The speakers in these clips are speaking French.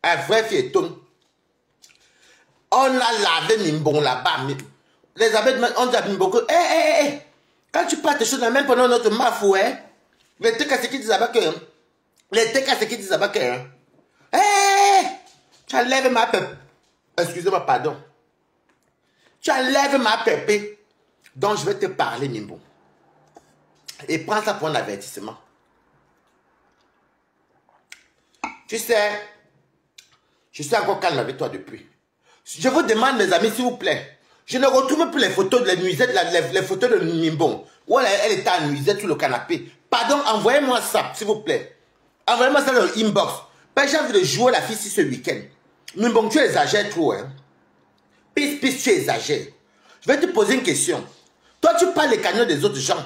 Un vrai fiéton. On a lavé Mimbon là-bas. Les abeilles, on dit à Mimbon que, quand tu parles tes choses, même pendant notre mafou, les TK, c'est qui disent à que, les TK, c'est qui disent à que, tu enlèves ma pépé. Excusez-moi, pardon. Tu enlèves ma pépé. Donc, je vais te parler, Mimbon. Et prends ça pour un avertissement. Tu sais, je suis encore calme avec toi depuis. Je vous demande, mes amis, s'il vous plaît, je ne retrouve plus les photos de la nuisette, les photos de Mimbon, où elle était en nuisette sur le canapé. Pardon, envoyez-moi ça, s'il vous plaît. Envoyez-moi ça dans le inbox. J'ai envie de jouer la fille ce week-end. Mimbon, tu exagères trop, hein. Pisse, tu exagères. Je vais te poser une question. Toi, tu parles les canyons des autres gens.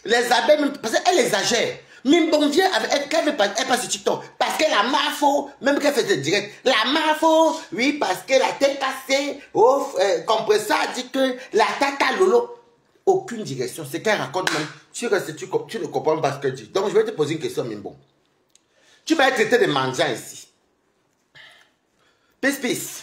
Les abeilles, parce qu'elle exagère. Mimbon vient avec elle passe sur TikTok. Parce que la mafo, même qu'elle fait des directs, la mafo, oui, parce que la tête cassée, compresseur dit que la tata lolo. Aucune direction. C'est qu'elle raconte même. Tu ne comprends pas ce qu'elle dit. Donc, je vais te poser une question, Mimbon. Tu vas être traité de mendiant ici. Peace.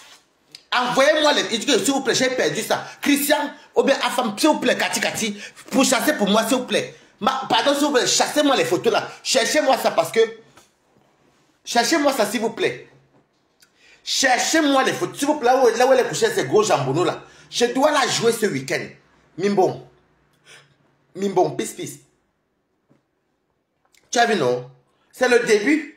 Envoyez-moi les... S'il vous plaît, j'ai perdu ça. Christian, ou bien Afam, s'il vous plaît, Kati, pour chasser pour moi, s'il vous plaît. Pardon, s'il vous plaît, chassez-moi les photos là. Cherchez-moi ça parce que... Cherchez-moi ça, s'il vous plaît. Cherchez-moi les photos. S'il vous plaît, là où elle est couchée, ces gros jambonneaux là. Je dois la jouer ce week-end. Mimbon, peace. Tu as vu, non? C'est le début.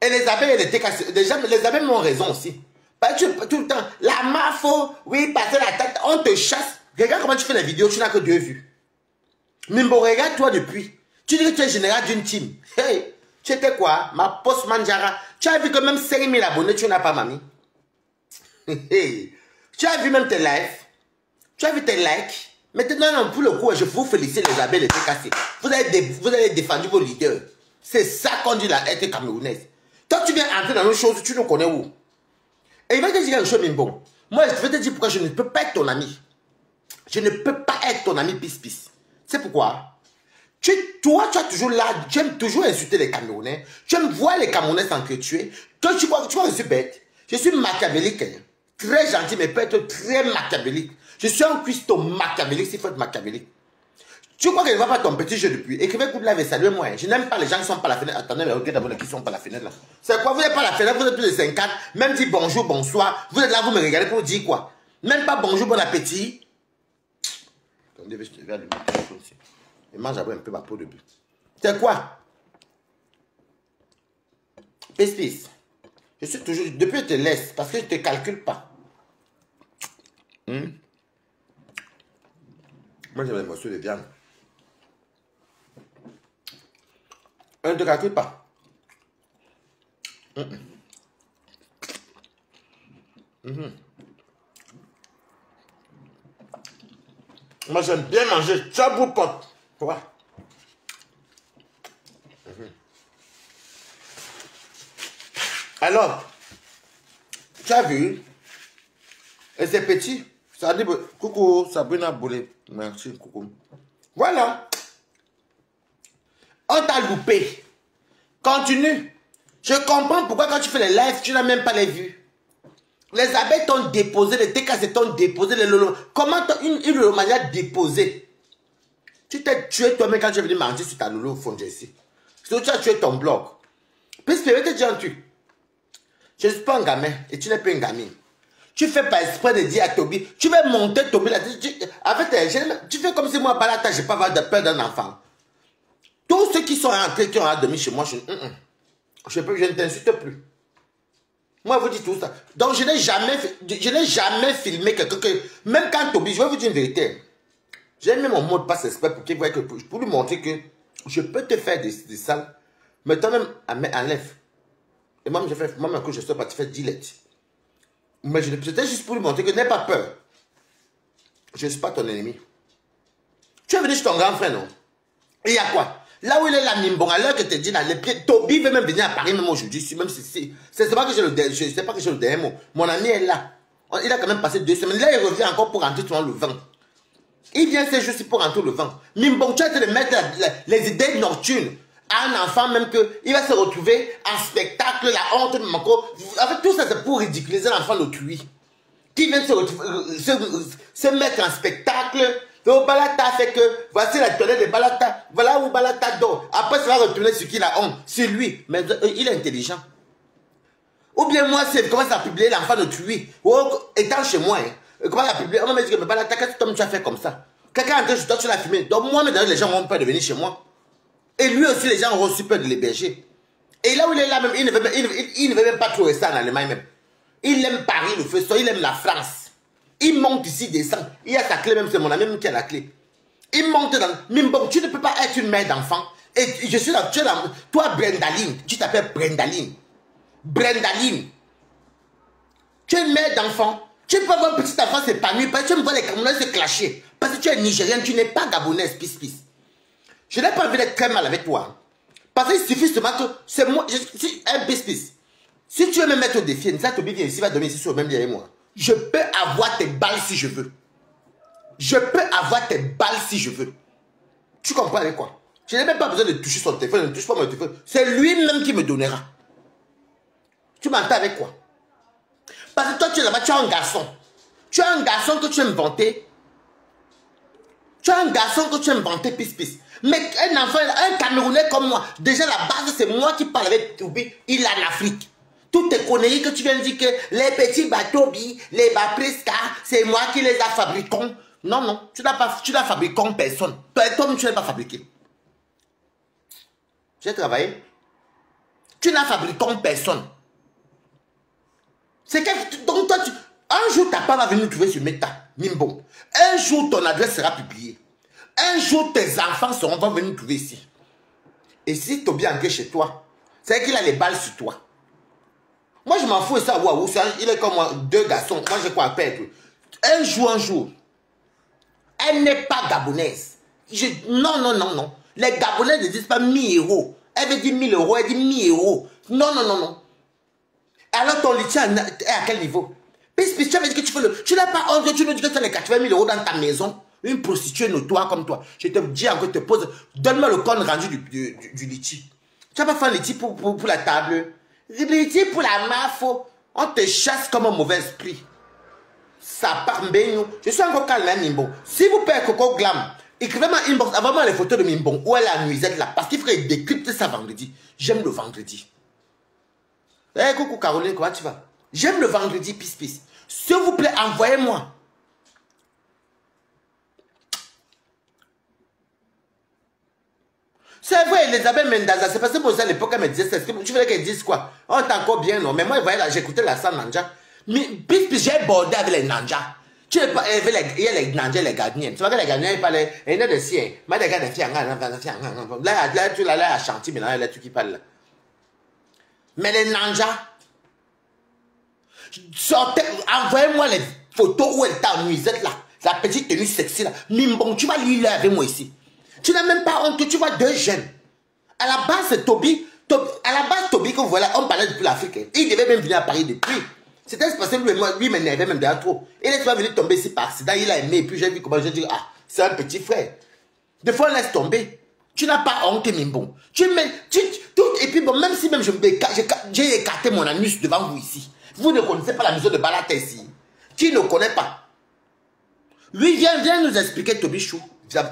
Et les abeilles, elles étaient cassées. Déjà, les abeilles ont raison aussi. Parce que tout le temps, la mafo, oui, passer la tête, on te chasse. Regarde comment tu fais les vidéos, tu n'as que 2 vues. Mimbo, regarde-toi depuis. Tu dis que tu es général d'une team. Hey, tu étais quoi? Ma post Manjara. Tu as vu que même 5000 abonnés, tu n'as pas, mamie. Hey. Tu as vu même tes lives. Tu as vu tes likes. Maintenant, non, pour le coup, je vous félicite, les abeilles étaient cassées. Vous avez défendu vos leaders. C'est ça qu'on dit la être camerounaise. Toi, tu viens entrer dans nos choses, tu nous connais où? Et il va te dire quelque chose, Mimbon. Moi, je vais te dire pourquoi je ne peux pas être ton ami. Je ne peux pas être ton ami pisse. C'est pourquoi? Toi, tu as toujours là, tu aimes toujours insulter les Camerounais. Tu aimes voir les Camerounais s'entretuer. Toi, tu vois que je suis bête. Je suis machiavélique. Hein. Très gentil, mais peut-être très machiavélique. Je suis un cuistot machiavélique, s'il faut être machiavélique. Tu crois qu'elle ne va pas ton petit jeu depuis? Écrivez coup de lave et saluez-moi. Je n'aime pas les gens qui sont pas à la fenêtre. Attendez, mais regardez d'abord qui sont pas à la fenêtre là. C'est quoi? Vous n'êtes pas à la fenêtre, vous êtes plus de 50. Même dit bonjour, bonsoir. Vous êtes là, vous me regardez pour dire quoi? Même pas bonjour, bon appétit. Attendez, je vais allumer la chose ici. Et mange un peu ma peau de but. C'est quoi? Peace. Je suis toujours. Depuis, je te laisse parce que je ne te calcule pas. Moi, j'aime les morceaux de viande. Je ne te calcule pas. Moi, j'aime bien manger chabou pot. Tu vois? Alors, tu as vu? Et c'est petit. Ça dit, coucou, Sabrina Boulé. Merci, coucou. Voilà. On t'a loupé. Continue. Je comprends pourquoi quand tu fais les lives, tu n'as même pas les vues. Les abeilles t'ont déposé, les TKC t'ont déposé, les lolo. Comment une lolomania déposé? Tu t'es tué toi-même quand tu es venu manger sur ta lolo au fond ici. Surtout tu as tué ton blog. Puis je vais te dire un truc. Je ne suis pas un gamin et tu n'es pas une gamine. Tu fais pas exprès de dire à Toby, tu veux monter Toby là. Tu fais comme si moi, par là, je n'ai pas avoir de peur d'un enfant. Tous ceux qui sont rentrés, qui ont dormi chez moi, je ne t'insulte plus. Moi, je vous dis tout ça. Donc, je n'ai jamais filmé quelqu'un que... Même quand Toby, je vais vous dire une vérité. J'ai mis mon mot de passe exprès pour lui montrer que je peux te faire des salles. Mais toi-même, enlève. Et moi, moi-même, quand je suis parti faire dilette. Mais c'était juste pour lui montrer que n'aie pas peur. Je ne suis pas ton ennemi. Tu es venu chez ton grand frère, non? Et il y a quoi? Là où il est là, Mimbon, à l'heure que tu dis, là, les pieds, Toby veut même venir à Paris, même aujourd'hui, même si c'est pas que j'ai le dernier mot. Mon ami est là. Il a quand même passé 2 semaines. Là, il revient encore pour rentrer le 20. Il vient ces jours-ci pour rentrer le 20. Mimbon, tu as de mettre les idées nocturnes. Un enfant même que il va se retrouver en spectacle, la honte de Manco. En fait, tout ça c'est pour ridiculiser l'enfant d'autrui. Qui vient se mettre en spectacle. Le Balata fait que voici la toilette de Balata. Voilà où Balata dort. Après, ça va retourner sur qui la honte. C'est lui. Mais il est intelligent. Ou bien moi, c'est commence à publier l'enfant d'autrui. Étant chez moi, hein, comment à publier. On m'a dit que Balata, qu'est-ce que tu as fait comme ça? Quelqu'un est entré chez toi, tu l'as filmé. Donc moi, mais les gens n'ont peur de venir chez moi. Et lui aussi, les gens ont reçu peur de l'héberger. Et là où il est là même, il ne veut même pas trouver ça en Allemagne même. Il aime Paris, le faisceau, il aime la France. Il monte ici, descend. Il a sa clé même, c'est mon ami même qui a la clé. Il monte dans... Mais bon, tu ne peux pas être une mère d'enfant. Et je suis là, tu es là. Toi, Brendaline, tu t'appelles Brendaline. Brendaline. Tu es une mère d'enfant. Tu peux avoir un petit enfant s'épanouir parce que tu me vois les Camerounais se clasher. Parce que tu es nigérienne, tu n'es pas gabonaise, pis. Je n'ai pas envie d'être très mal avec toi. Parce qu'il suffit seulement que c'est moi, un pis. Si tu veux me mettre au défi, ça Toby vient ici, va dormir ici sur le même lit avec moi. Je peux avoir tes balles si je veux. Je peux avoir tes balles si je veux. Tu comprends avec quoi? Je n'ai même pas besoin de toucher son téléphone, ne touche pas mon téléphone. C'est lui-même qui me donnera. Tu m'entends avec quoi? Parce que toi, tu es là-bas, tu es un garçon. Tu es un garçon que tu as inventé. Tu es un garçon que tu as inventé, pis. Mais un enfant, un Camerounais comme moi, déjà la base, c'est moi qui parle avec Toby, il est en Afrique. Toutes tes conneries que tu viens de dire que les petits bateaux, les Bapriska, c'est moi qui les a fabriqués. Non, non, tu n'as fabriqué personne. Toi-même, tu n'as pas fabriqué. J'ai travaillé. Tu n'as fabriqué personne. C'est que, donc toi, un jour, ta part va venir trouver sur Meta, Mimbo. Un jour, ton adresse sera publiée. Un jour, tes enfants vont venir trouver ici. Et si Toby est entré chez toi, c'est qu'il a les balles sur toi. Moi, je m'en fous de ça. Waouh, il est comme moi, deux garçons. Moi, j'ai quoi à perdre. Un jour. Elle n'est pas gabonaise. Non. Les Gabonais ne disent pas 1000 euros. Elle veut dire 1000 euros, elle dit 1000 euros. Non. Alors, ton lithium est à quel niveau? Puis tu avais dit que tu fais le... Tu n'as pas honte, tu nous dis que tu as les 80 000 euros dans ta maison. Une prostituée notoire comme toi. Je te dis encore, te pose... Donne-moi le compte rendu du lithium. Tu n'as pas fait un lithium pour la table. Lithium pour la mafo. On te chasse comme un mauvais esprit. Ça part bien. Je suis encore calme, hein, Mimbo. Si vous payez Coco Glam, écrivez-moi inbox, envoyez-moi les photos de Mimbo. Où est la nuisette là? Parce qu'il faudrait décrypter ça vendredi. J'aime le vendredi. Eh, coucou Caroline, comment tu vas? J'aime le vendredi, pis. S'il vous plaît, envoyez-moi. C'est vrai, Elisabeth Mendaza, c'est parce que pour ça, à l'époque, elle me disait, est-ce que tu voulais qu'elle dise quoi? On est encore bien, non? Mais moi, j'écoutais la salle Nanja. Mais, pis, j'ai bordé avec les Nanja. Tu sais pas, il y a les Nanja et les Ghanaiens. Tu vois que les Ghanaiens, ils parlent, il y a des siens. Mais les gars, des filles, là, tu l'as là à Chantilly, mais là, tu qui parles. Mais les Nanja, envoyez-moi les photos où elle est en nuisette là. La petite tenue sexy là. Mimbon, tu vas lire là avec moi ici. Tu n'as même pas honte que tu vois deux jeunes. À la base, c'est Toby. À la base, Toby, que voilà, on parlait depuis l'Afrique. Il devait même venir à Paris depuis. C'était parce que lui m'énervait même déjà trop. Il est venu tomber ici par accident. Il a aimé. Et puis j'ai vu comment j'ai dit, ah, c'est un petit frère. Des fois, on laisse tomber. Tu n'as pas honte, Mimbon. Et puis bon, même si même j'ai écarté mon anus devant vous ici. Vous ne connaissez pas la maison de Balata ici. Qui ne connaît pas? Lui, viens nous expliquer, Toby Chou.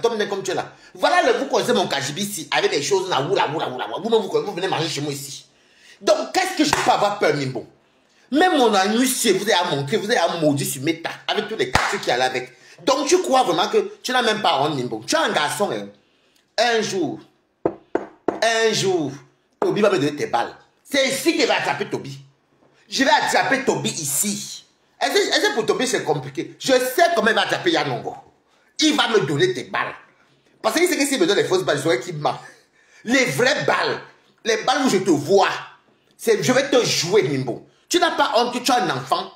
Tom n'est comme tu es là. Voilà, vous connaissez mon Kajibi ici, avec des choses là, vous venez manger chez moi ici. Donc, qu'est-ce que je peux avoir peur, Mimbo? Même mon anus, vous avez à montrer, vous avez à maudire sur Meta, avec tous les quartiers qui allaient avec. Donc, tu crois vraiment que tu n'as même pas honte, Mimbo? Tu es un garçon, hein? Un jour, Toby va me donner tes balles. C'est ici qu'il va attraper Toby. Je vais attraper Toby ici. Est-ce que pour Toby c'est compliqué? Je sais comment il va attraper Yanongo. Il va me donner tes balles. Parce qu'il sait que s'il me donne les fausses balles, je saurais qu'il m'a. Les vraies balles, les balles où je te vois, je vais te jouer, Mimbo. Tu n'as pas honte que tu as un enfant.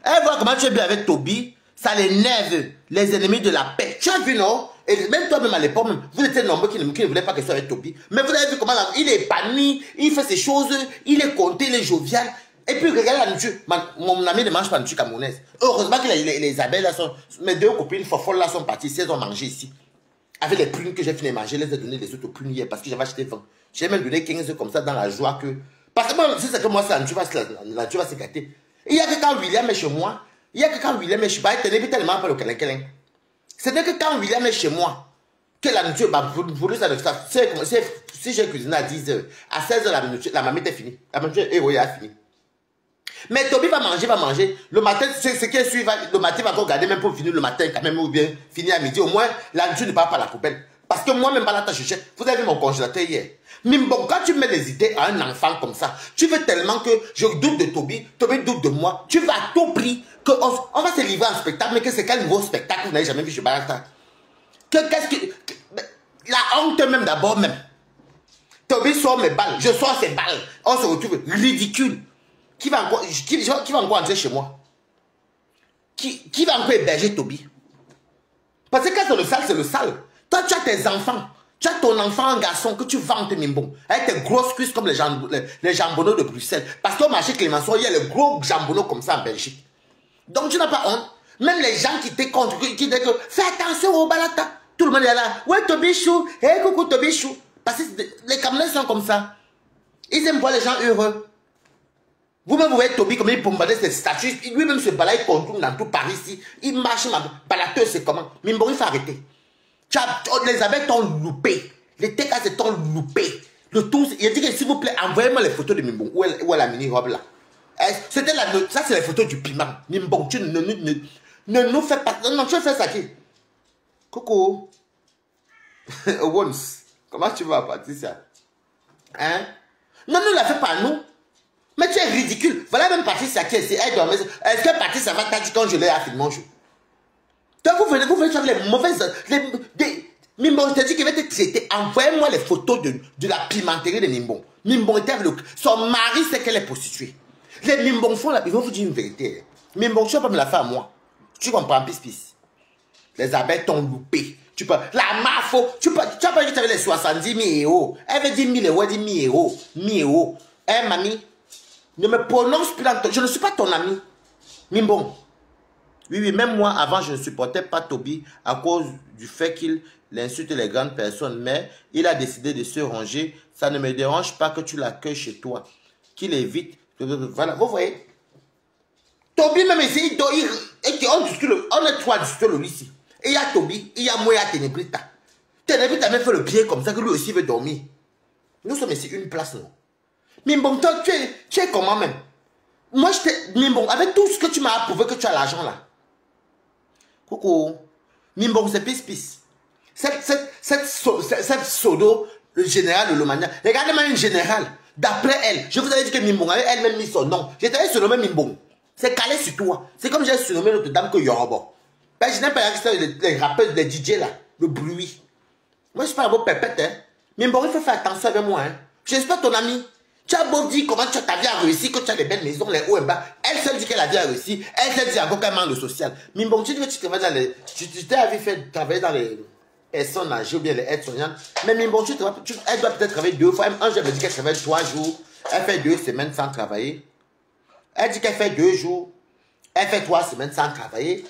Elle voit comment tu es bien avec Toby, ça l'énerve, les ennemis de la paix. Tu as vu, non? Et même toi-même à l'époque, vous étiez nombreux qui ne voulaient pas que ce soit avec Toby. Mais vous avez vu comment il est épanoui, il fait ses choses, il est content, il est jovial. Et puis regardez la nourriture. Mon ami ne mange pas de nourriture camerounaise. Heureusement que les abeilles là sont. Mes deux copines folles là sont parties ici, elles ont mangé ici. avec les prunes que j'ai fini de manger, je les ai donné les autres prunes hier parce que j'avais acheté 20. J'ai même donné 15 comme ça dans la joie que... Parce que moi, c'est que moi, la nature va se gâter. Il y a que quand William est chez moi, il y a que quand William est chez moi, il n'est tellement pas le câlin. Ce n'est que quand William est chez moi, que la nourriture, pour ça, si j'ai cuisiné à 10 h, à 16 h, la mamie est finie. La nourriture est finie. Mais Toby va manger. Le matin, c'est ce qui est suivant. Le matin, il va encore garder même pour finir le matin, quand même, ou bien finir à midi. Au moins, la nourriture ne part pas à la poubelle. Parce que moi, même pas la tâche, vous avez vu mon congélateur hier. Mais bon, quand tu mets des idées à un enfant comme ça, tu veux tellement que je doute de Toby doute de moi. Tu vas à tout prix qu'on va se livrer en spectacle, mais que c'est quel nouveau spectacle que vous n'avez jamais vu chez Balata. La honte même d'abord même. Toby sort mes balles, je sors ses balles. On se retrouve ridicule. Qui va encore entrer chez moi? Qui va encore héberger Toby? Parce que quand c'est le sale, c'est le sale. Toi, tu as tes enfants. Tu as ton enfant, un garçon que tu vantes, Mimbon, avec tes grosses cuisses comme les jambonneaux de Bruxelles. Parce qu'au marché Clémenceau, il y a les gros jambonneaux comme ça en Belgique. Donc, tu n'as pas honte. Même les gens qui te contre, qui disent que fais attention au balata. Tout le monde est là. Ouais, Tobichou. Hé, coucou, Tobichou. Parce que les Camerounais sont comme ça. Ils aiment voir les gens heureux. Vous-même, vous voyez Toby comme il bombarde ses statues. Lui-même se balade, il contourne dans tout Paris ici. Il marche, balateur, c'est comment? Mimbon, il faut arrêter. Les abeilles t'ont loupé. Les TKC t'ont loupé. Le tout, il a dit que s'il vous plaît, envoyez-moi les photos de Mimbon. Où est la mini-robe là? Ça, c'est les photos du piment. Mimbon, tu ne nous fais pas. Non, tu fais ça qui? Coucou. Owens, comment tu vas, Patricia? Hein? Non, ne la fais pas, nous. Mais tu es ridicule. Voilà même Patricia qui est. Est-ce que Patricia va t'as dit quand je l'ai affirmé mon jour? Donc vous venez faire les mauvaises. Mimbon, je te dis qu'il va te traiter. Envoyez-moi les photos de la pimenterie de Mimbon. Mimbon était avec son mari, c'est qu'elle est prostituée. Les Mimbon font là, ils vont vous dire une vérité. Mimbon, tu vas pas me la faire à moi. Tu comprends, pis. Les abeilles t'ont loupé. Tu peux. La mafo, tu as pas dit que tu avais les 70 000 euros. Elle veut dire 1000 euros, elle dit 1000 euros. 1000 euros. Hein, mamie? Ne me prononce plus dans ton... Je ne suis pas ton ami. Mimbon. Oui, même moi, avant, je ne supportais pas Toby à cause du fait qu'il insulte les grandes personnes. Mais il a décidé de se ranger. Ça ne me dérange pas que tu l'accueilles chez toi. Qu'il évite. Voilà, vous voyez. Toby, même ici, on est trois discuteurs ici. Et il y a Toby, il y a moi, il y a Ténébrita. Ténébrita même fait le pied comme ça que lui aussi veut dormir. Nous sommes ici une place, non? Mimbon, toi, tu es comment même? Moi, Mimbon, avec tout ce que tu m'as approuvé que tu as l'argent là. Coucou. Mimbon, c'est pis. Cette pseudo, le général de Lomania. Regardez-moi une générale. D'après elle, je vous avais dit que Mimbon avait elle-même mis son nom. J'étais surnommé Mimbon. C'est calé sur toi. C'est comme j'ai surnommé l'autre dame que Yorobo. Ben, je n'aime pas les rappeurs, les DJ là. Le bruit. Moi, je ne suis pas un beau pépette, hein. Mimbon, il faut faire attention avec moi, hein. Je ne suis pas ton ami. Tu as beau dire comment ta vie a réussi, que tu as des belles maisons, les hauts et bas. Elle seule dit que la vie a réussi. Elle seule dit encore qu'elle manque de social. Mais bon, tu dis que tu travailles dans les... Tu t'es fait travailler dans les personnes âgées ou bien les aides-soignantes. Mais bon, elle doit peut-être travailler 2 fois. Un jour, elle me dit qu'elle travaille 3 jours. Elle fait 2 semaines sans travailler. Elle dit qu'elle fait 2 jours. Elle fait 3 semaines sans travailler.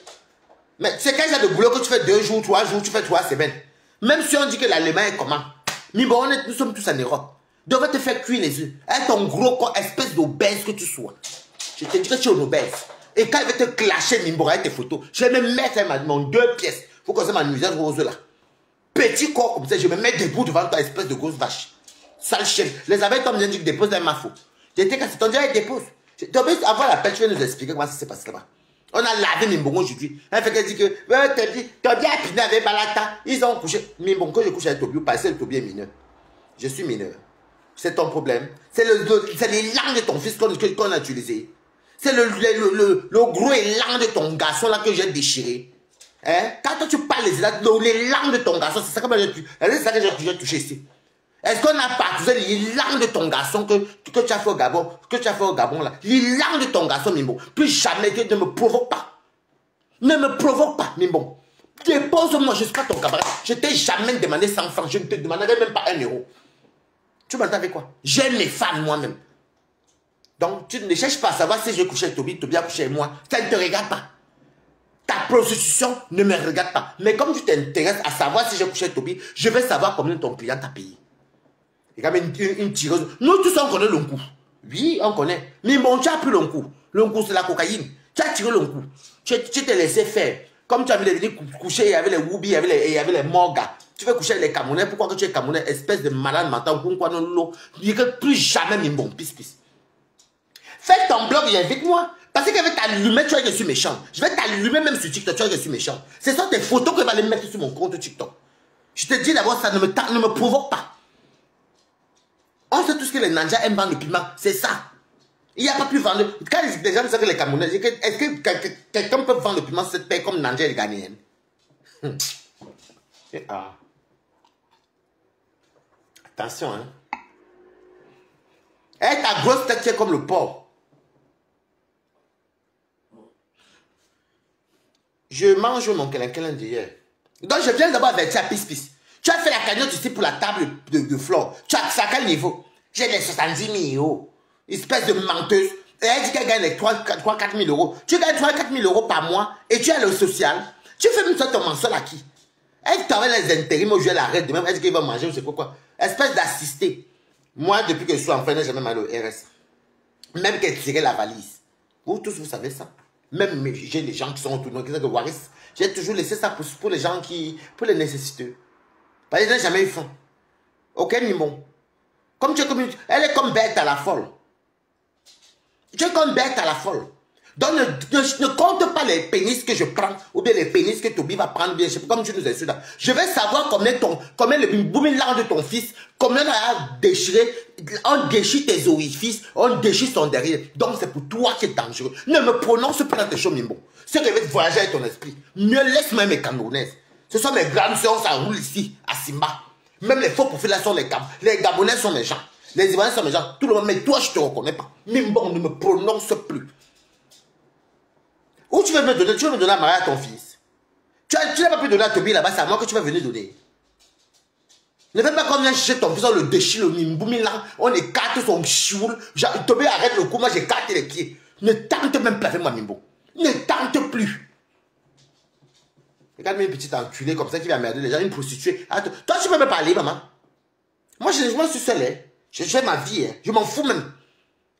Mais c'est quel genre de boulot que tu fais 2 jours, 3 jours, tu fais 3 semaines. Même si on dit que l'Allemagne est comment. Mais bon, nous sommes tous en Europe. Devrait te faire cuire les œufs. Avec ton gros corps, espèce d'obèse que tu sois. Je te dis que tu es une obèse. Et quand il va te clasher, Mimbora, avec tes photos, je vais me mettre mon 2 pièces. Faut qu'on se m'amuser rose là. Petit corps comme ça, je vais me mettre debout devant ta espèce de grosse vache. Sale chienne. Les abeilles, comme je dis, dépose dans ma faute. J'étais cassé. Ton diable, dépose. Avant l'appel, tu vas nous expliquer comment ça s'est passé là-bas. On a lavé Mimbongo aujourd'hui. Elle fait qu'elle dit que Toby a piné avec Balata. Ils ont couché. Mimbongo, je couche avec Toby, parce que Toby est mineur. Je suis mineur. C'est ton problème. C'est les langues de ton fils qu'on a utilisé. C'est le gros élan de ton garçon là que j'ai déchiré. Hein? Quand toi, tu parles les langues de ton garçon, c'est ça que j'ai touché ici. Est-ce qu'on a partagé les langues de ton garçon que tu as fait au Gabon, là? Les langues de ton garçon, Mimbo. Plus jamais, ne me provoque pas. Ne me provoque pas, Mimbo. Dépose-moi, je ne suis pas ton camarade. Je ne t'ai jamais demandé 100 francs. Je ne te demanderai même pas 1 euro. Tu m'entends avec quoi? J'aime les femmes moi-même. Donc, tu ne cherches pas à savoir si je couche avec Toby a couché avec moi. Ça ne te regarde pas. Ta prostitution ne me regarde pas. Mais comme tu t'intéresses à savoir si j'ai couché avec Toby, je vais savoir combien ton client t'a payé. Il y a même une tireuse. Nous tous, on connaît Lonkou. Oui, on connaît. Mais bon, tu as pris Lonkou. Lonkou, c'est la cocaïne. Tu as tiré Lonkou. Tu t'es laissé faire. Comme tu avais venir coucher, il y avait les Woubi, il y avait les Morgas. Tu veux coucher avec les Camerounais. Pourquoi que tu es Camerounais? Espèce de malade mental. Il ne plus jamais Mimbon. Pisse. Fais ton blog et invite-moi. Parce que je vais t'allumer, tu vois que je suis méchant. Je vais t'allumer même sur TikTok, tu vois que je suis méchant. Ce sont tes photos que je vais aller mettre sur mon compte TikTok. Je te dis d'abord, ça ne me provoque pas. On sait tout ce que les Nanjas aiment vendre le piment. C'est ça. Il n'y a pas plus vendre. Quand les gens disent que les Camerounais, est-ce que quelqu'un peut vendre le piment cette paix comme Nanja et les Ghanéens? Attention, hein. Et ta grosse tête, tu es comme le porc. Je mange mon câlin d'hier. Donc je viens d'abord avec ta pisse. Tu as fait la cagnotte ici pour la table de flore. Tu as à quel niveau? J'ai les 70 000 euros. Espèce de menteuse. Et elle dit qu'elle gagne les 3-4 000 euros. Tu gagnes 3-4 000 euros par mois et tu as le social. Tu fais même ça ton mensuel à qui? Elle t'envoie les intérims, moi je l'arrête de même. Elle dit qu'il va manger, je sais pas quoi. Espèce d'assister. Moi, depuis que je suis enfant, je n'ai jamais mal au RS. Même qu'elle tirait la valise. Vous tous, vous savez ça. Même j'ai des gens qui sont autour de moi, qui sont de Waris. J'ai toujours laissé ça pour les gens pour les nécessiteux. Parce qu'ils n'ont jamais eu faim. Ok, Nimon. Elle est comme bête à la folle. Tu es comme bête à la folle. Donc ne compte pas les pénis que je prends, ou bien les pénis que Toby va prendre, bien, comme tu nous insultes là. Je vais savoir combien le boumilan de ton fils, combien on a déchiré, on déchire tes orifices, on déchire son derrière. Donc c'est pour toi qui est dangereux. Ne me prononce pas dans tes choses, Mimbo. Ce que je vais voyager avec ton esprit. Mieux laisse-moi mes Camerounaises. Ce sont mes grandes soeurs, ça roule ici, à Simba. Même les faux profils là sont les Gabonais sont mes gens. Les Ivoiriens sont mes gens. Tout le monde, mais toi je te reconnais pas. Mimbo, ne me prononce plus. Où tu veux me donner? Tu veux me donner à marier à ton fils? Tu n'as pas pu donner à Toby là-bas, c'est à moi que tu vas venir donner. Ne fais pas comme vient chercher ton fils, on le déchire, le mimboumi là, on écarte son chioul. Toby arrête le coup, moi j'écarte les pieds. Ne tente même plus avec moi, Mimbo. Ne tente plus. Regarde-moi une petite enculée comme ça qui va merder les gens, une prostituée. Attends, toi tu peux me parler, maman. Moi je suis seul, hein. Je fais ma vie, hein. Je m'en fous même.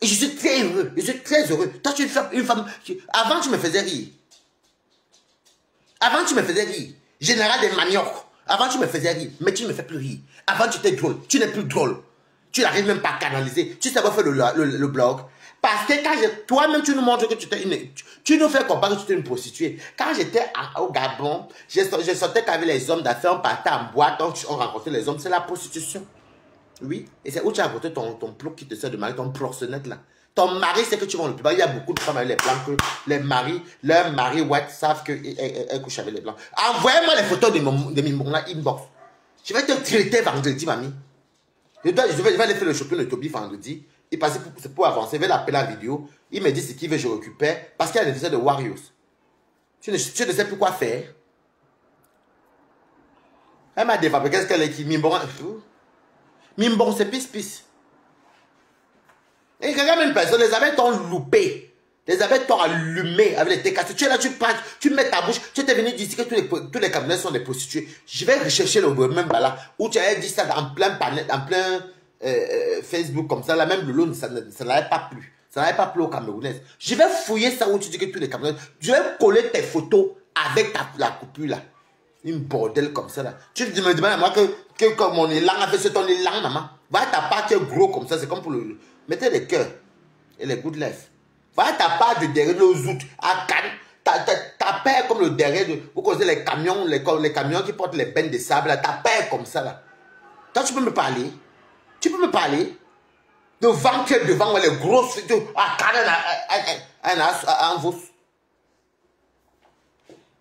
Et je suis très heureux. Je suis très heureux. Toi, tu es une femme. Avant, tu me faisais rire. Avant, tu me faisais rire. Général des maniocs. Avant, tu me faisais rire. Mais tu ne me fais plus rire. Avant, tu étais drôle. Tu n'es plus drôle. Tu n'arrives même pas à canaliser. Tu sais pas faire le blog. Parce que quand toi-même, tu nous montres que tu étais une. Tu nous fais comparer que tu étais une prostituée. Quand j'étais au Gabon, je sortais qu'avec les hommes d'affaires, on partait en boîte, on rencontrait les hommes. C'est la prostitution. Oui, et c'est où tu as apporté ton plot qui te sert de mari, ton proxénète là. Ton mari, c'est que tu vends le plus bas. Il y a beaucoup de femmes avec les blancs que les maris, leurs maris white savent qu'elles couchent avec les blancs. Envoyez-moi les photos de Mimon là, inbox. Je vais te traiter vendredi, mamie. Je vais aller faire le shopping de Toby vendredi. Il passe pour avancer. Je vais l'appeler la vidéo. Il me dit ce qu'il veut, je récupère. Parce qu'il y a des de Warriors. Tu ne sais plus quoi faire. Elle m'a développé. Qu'est-ce qu'elle est qui Mimbon, c'est pisse. Et regarde une personne, les abeilles t'ont loupé. Les abeilles t'ont allumé avec les TK. Tu es là, tu mets ta bouche. Tu étais venu dire que tous les Camerounais sont des prostituées. Je vais rechercher le même là où tu avais dit ça en plein Facebook comme ça. Là, même le lot, ça n'avait pas plu. Ça n'avait pas plu aux Camerounaises. Je vais fouiller ça où tu dis que tous les Camerounais. Je vais coller tes photos avec la coupure là. Une bordel comme ça là. Tu me demandes à moi que comme mon élan a fait ce ton élan, maman. Voilà ta part qui est gros comme ça, c'est comme pour le. Mettez les cœurs et les good lèvres. Voilà ta part de derrière le zout à Cannes. Ta paire comme le derrière de. Vous connaissez les camions qui portent les bennes de sable là. Ta paire comme ça là. Toi, tu peux me parler. Tu peux me parler. Devant les grosses. À Cannes, en vos.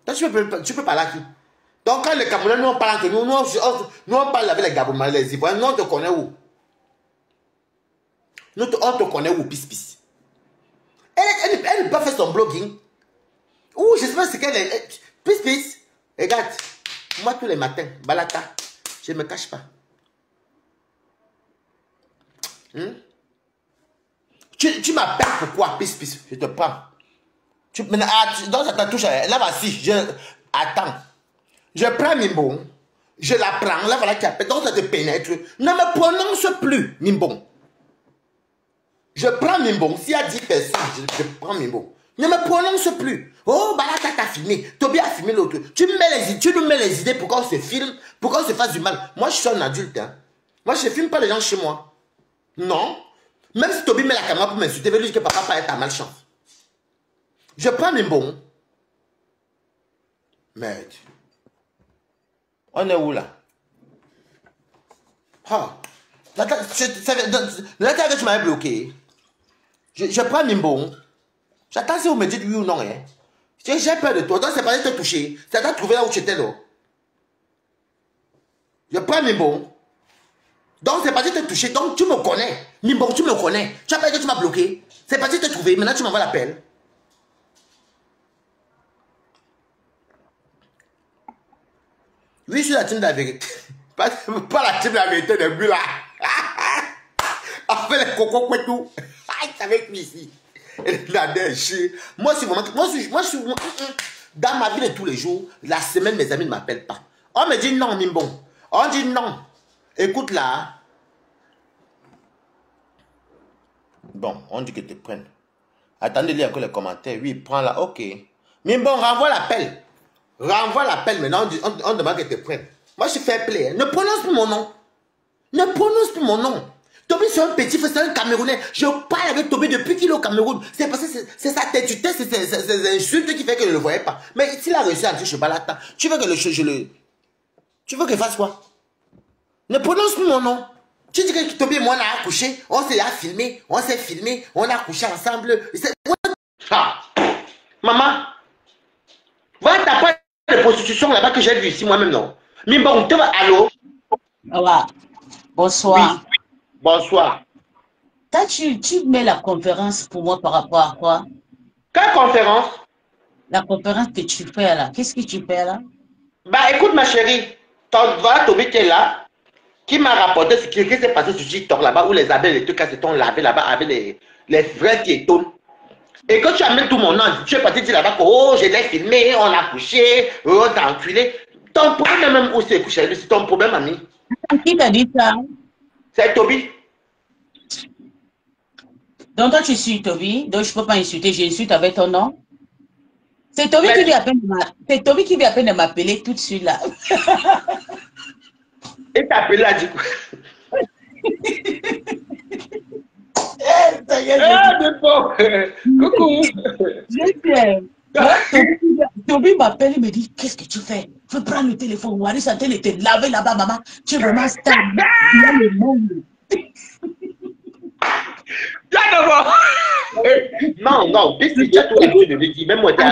Toi, tu peux parler à qui? Donc, quand les Camerounais, nous on parle entre nous, nous on parle avec les Gabonais, les Ivoiriens, nous on te connaît où? On te connaît où, pisse. Elle ne peut pas faire son blogging. Ouh, je sais pas ce qu'elle est. Pisse. Regarde, moi tous les matins, balata, je ne me cache pas. Tu m'appelles pourquoi, pisse, je te prends. Maintenant, donc ça te touche. Là, voici. Attends. Je prends Mimbon. Je la prends. Là, voilà qui appelle. Donc ça te pénètre. Ne me prononce plus, Mimbon. Je prends Mimbon. S'il y a 10 personnes, je prends Mimbon. Ne me prononce plus. Oh, bah là, t'as filmé. Toby a filmé l'autre. Tu nous mets les idées pour qu'on se filme, pour qu'on se fasse du mal. Moi, je suis un adulte. Hein. Moi, je ne filme pas les gens chez moi. Non. Même si Toby met la caméra pour m'insulter, je vais lui dire que papa pas ta malchance. Je prends Mimbon. Merde. On est où là? Ah. Là, tu m'avais bloqué. Je prends Mimbon. J'attends si vous me dites oui ou non. Hein. J'ai peur de toi. Donc, c'est pas de te toucher. C'est de te trouver là où tu étais là. Je prends Mimbon. Donc, c'est pas de te toucher. Donc, tu me connais. Mimbon, tu me connais. Tu as pas dit que tu m'as bloqué. C'est pas de te trouver. Maintenant, tu m'envoies l'appel. Oui, je suis la team de la vérité. Pas la team de la vérité de but là. On fait les cocos et tout. C'est avec lui ici. Moi, je suis dans ma vie de tous les jours, la semaine, mes amis ne m'appellent pas. On me dit non, Mimbon. On dit non. Écoute là. Bon, on dit que tu prennes. Attendez, lire encore les commentaires. Oui, prends là. Ok. Mimbon, renvoie l'appel. Renvoie l'appel maintenant. On demande que tu prennes. Moi, je fais play. Hein. Ne prononce plus mon nom. Ne prononce plus mon nom. Toby, c'est un petit frère, c'est un Camerounais. Je parle avec Toby depuis qu'il est au Cameroun. C'est parce que c'est sa têtitude, c'est ses insultes qui fait que je ne le voyais pas. Mais s'il a réussi à dire je balata, tu veux que tu veux qu'il fasse quoi? Ne prononce plus mon nom. Tu dis que Toby et moi, on a accouché, on s'est filmé, on a couché ensemble. Ah. Maman, va ta part de prostitution là-bas que j'ai vu ici moi-même, non? Mais bon, allô? Voilà. Bonsoir. Oui. Bonsoir. Tu mets la conférence pour moi par rapport à quoi? Quelle conférence? La conférence que tu fais là. Qu'est-ce que tu fais là? Bah écoute ma chérie, voilà Toby qui est là, qui m'a rapporté ce qui s'est passé sur TikTok là-bas où les abeilles et les trucs se sont lavés là-bas avec les vrais piétons. Et quand tu amènes tout mon nom, tu es parti dire là-bas que oh je l'ai filmé, on a couché, on t'a enculé. Ton problème même où c'est couché, c'est ton problème ami. Qui t'a dit ça? C'est Toby. Donc toi tu suis Toby, donc je ne peux pas insulter, j'insulte avec ton nom. C'est Toby qui vient à peine de m'appeler tout de suite là. Et t'as appelé là du coup. Coucou. Toby m'appelle, il me dit, qu'est-ce que tu fais? Je veux prendre le téléphone. Waris est en train de te laver là-bas, maman. Tu es vraiment stable. Il y a le monde. Non, puisque tu as tout l'habitude de le dire, même moi, et puis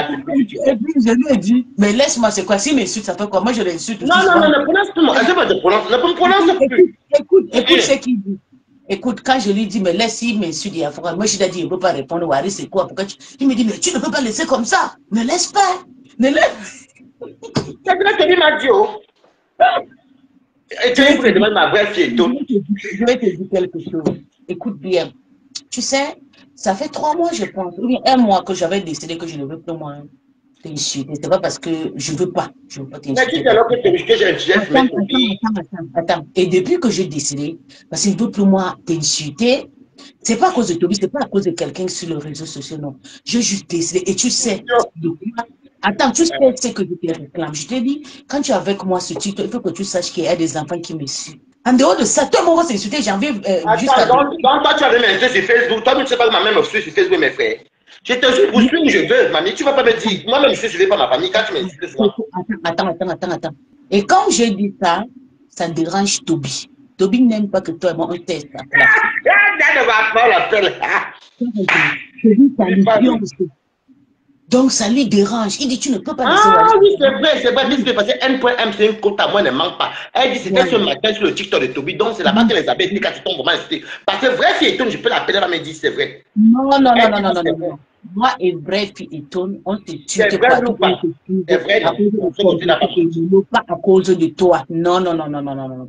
je lui ai dit, mais laisse-moi, c'est quoi? S'il m'insulte, ça fait quoi? Moi, je l'insulte. Non, ne prononce plus, moi. Je ne prononce plus. Écoute ce qu'il dit. Écoute, quand je lui dis, mais laisse-il m'insulte, moi, je lui ai dit, il ne peut pas répondre, Waris, c'est quoi? Il me dit, mais tu ne peux pas laisser comme ça. Ne laisse pas. Ne laisse. C'est vrai que tu m'as dit, oh. Et tu me demandes ma vraie fille et tout. Je vais te dire quelque chose. Écoute bien. Tu sais, ça fait 3 mois, je pense, ou bien 1 mois que j'avais décidé que je ne veux plus moi t'insulter. C'est pas parce que je ne veux pas. Je ne veux pas t'insulter. Mais tu dis alors que j'ai Attends. Et depuis que j'ai décidé, parce que je ne veux plus moi t'insulter, c'est pas à cause de Toby, c'est pas à cause de quelqu'un sur les réseaux sociaux, non. J'ai juste décidé. Et tu sais, attends, tu sais ce que je te réclame. Je te dis, quand tu es avec moi sur TikTok, il faut que tu saches qu'il y a des enfants qui me suivent. En dehors de ça, tout le monde va s'insulter, j'ai envie jusqu'à... Donc toi, tu avais m'insulté sur Facebook. Toi, tu ne sais pas que ma mère me suit sur Facebook, mes frères. Je te suis pour suivre où je veux, mamie. Tu ne vas pas me dire. Moi-même, je suis suivi par ma famille quand tu m'insultes. Attends. Et comme j'ai dit ça, ça dérange Toby. Toby n'aime pas que toi et moi, on teste. Donc ça lui dérange. Il dit tu ne peux pas laisser. Ah oui, c'est vrai, puisque parce que N.M, c'est une compte à moi, ne manque pas. Elle dit c'était ce matin sur le TikTok de Toby, donc c'est là-bas que les abeilles disent quand tu tombes vraiment insulté. Parce que vrai fille étonne, je peux l'appeler, elle va me dire c'est vrai. Non. Moi et vrai fille étonne, on te tue. C'est vrai ou pas? C'est vrai, pas à cause de toi. Non.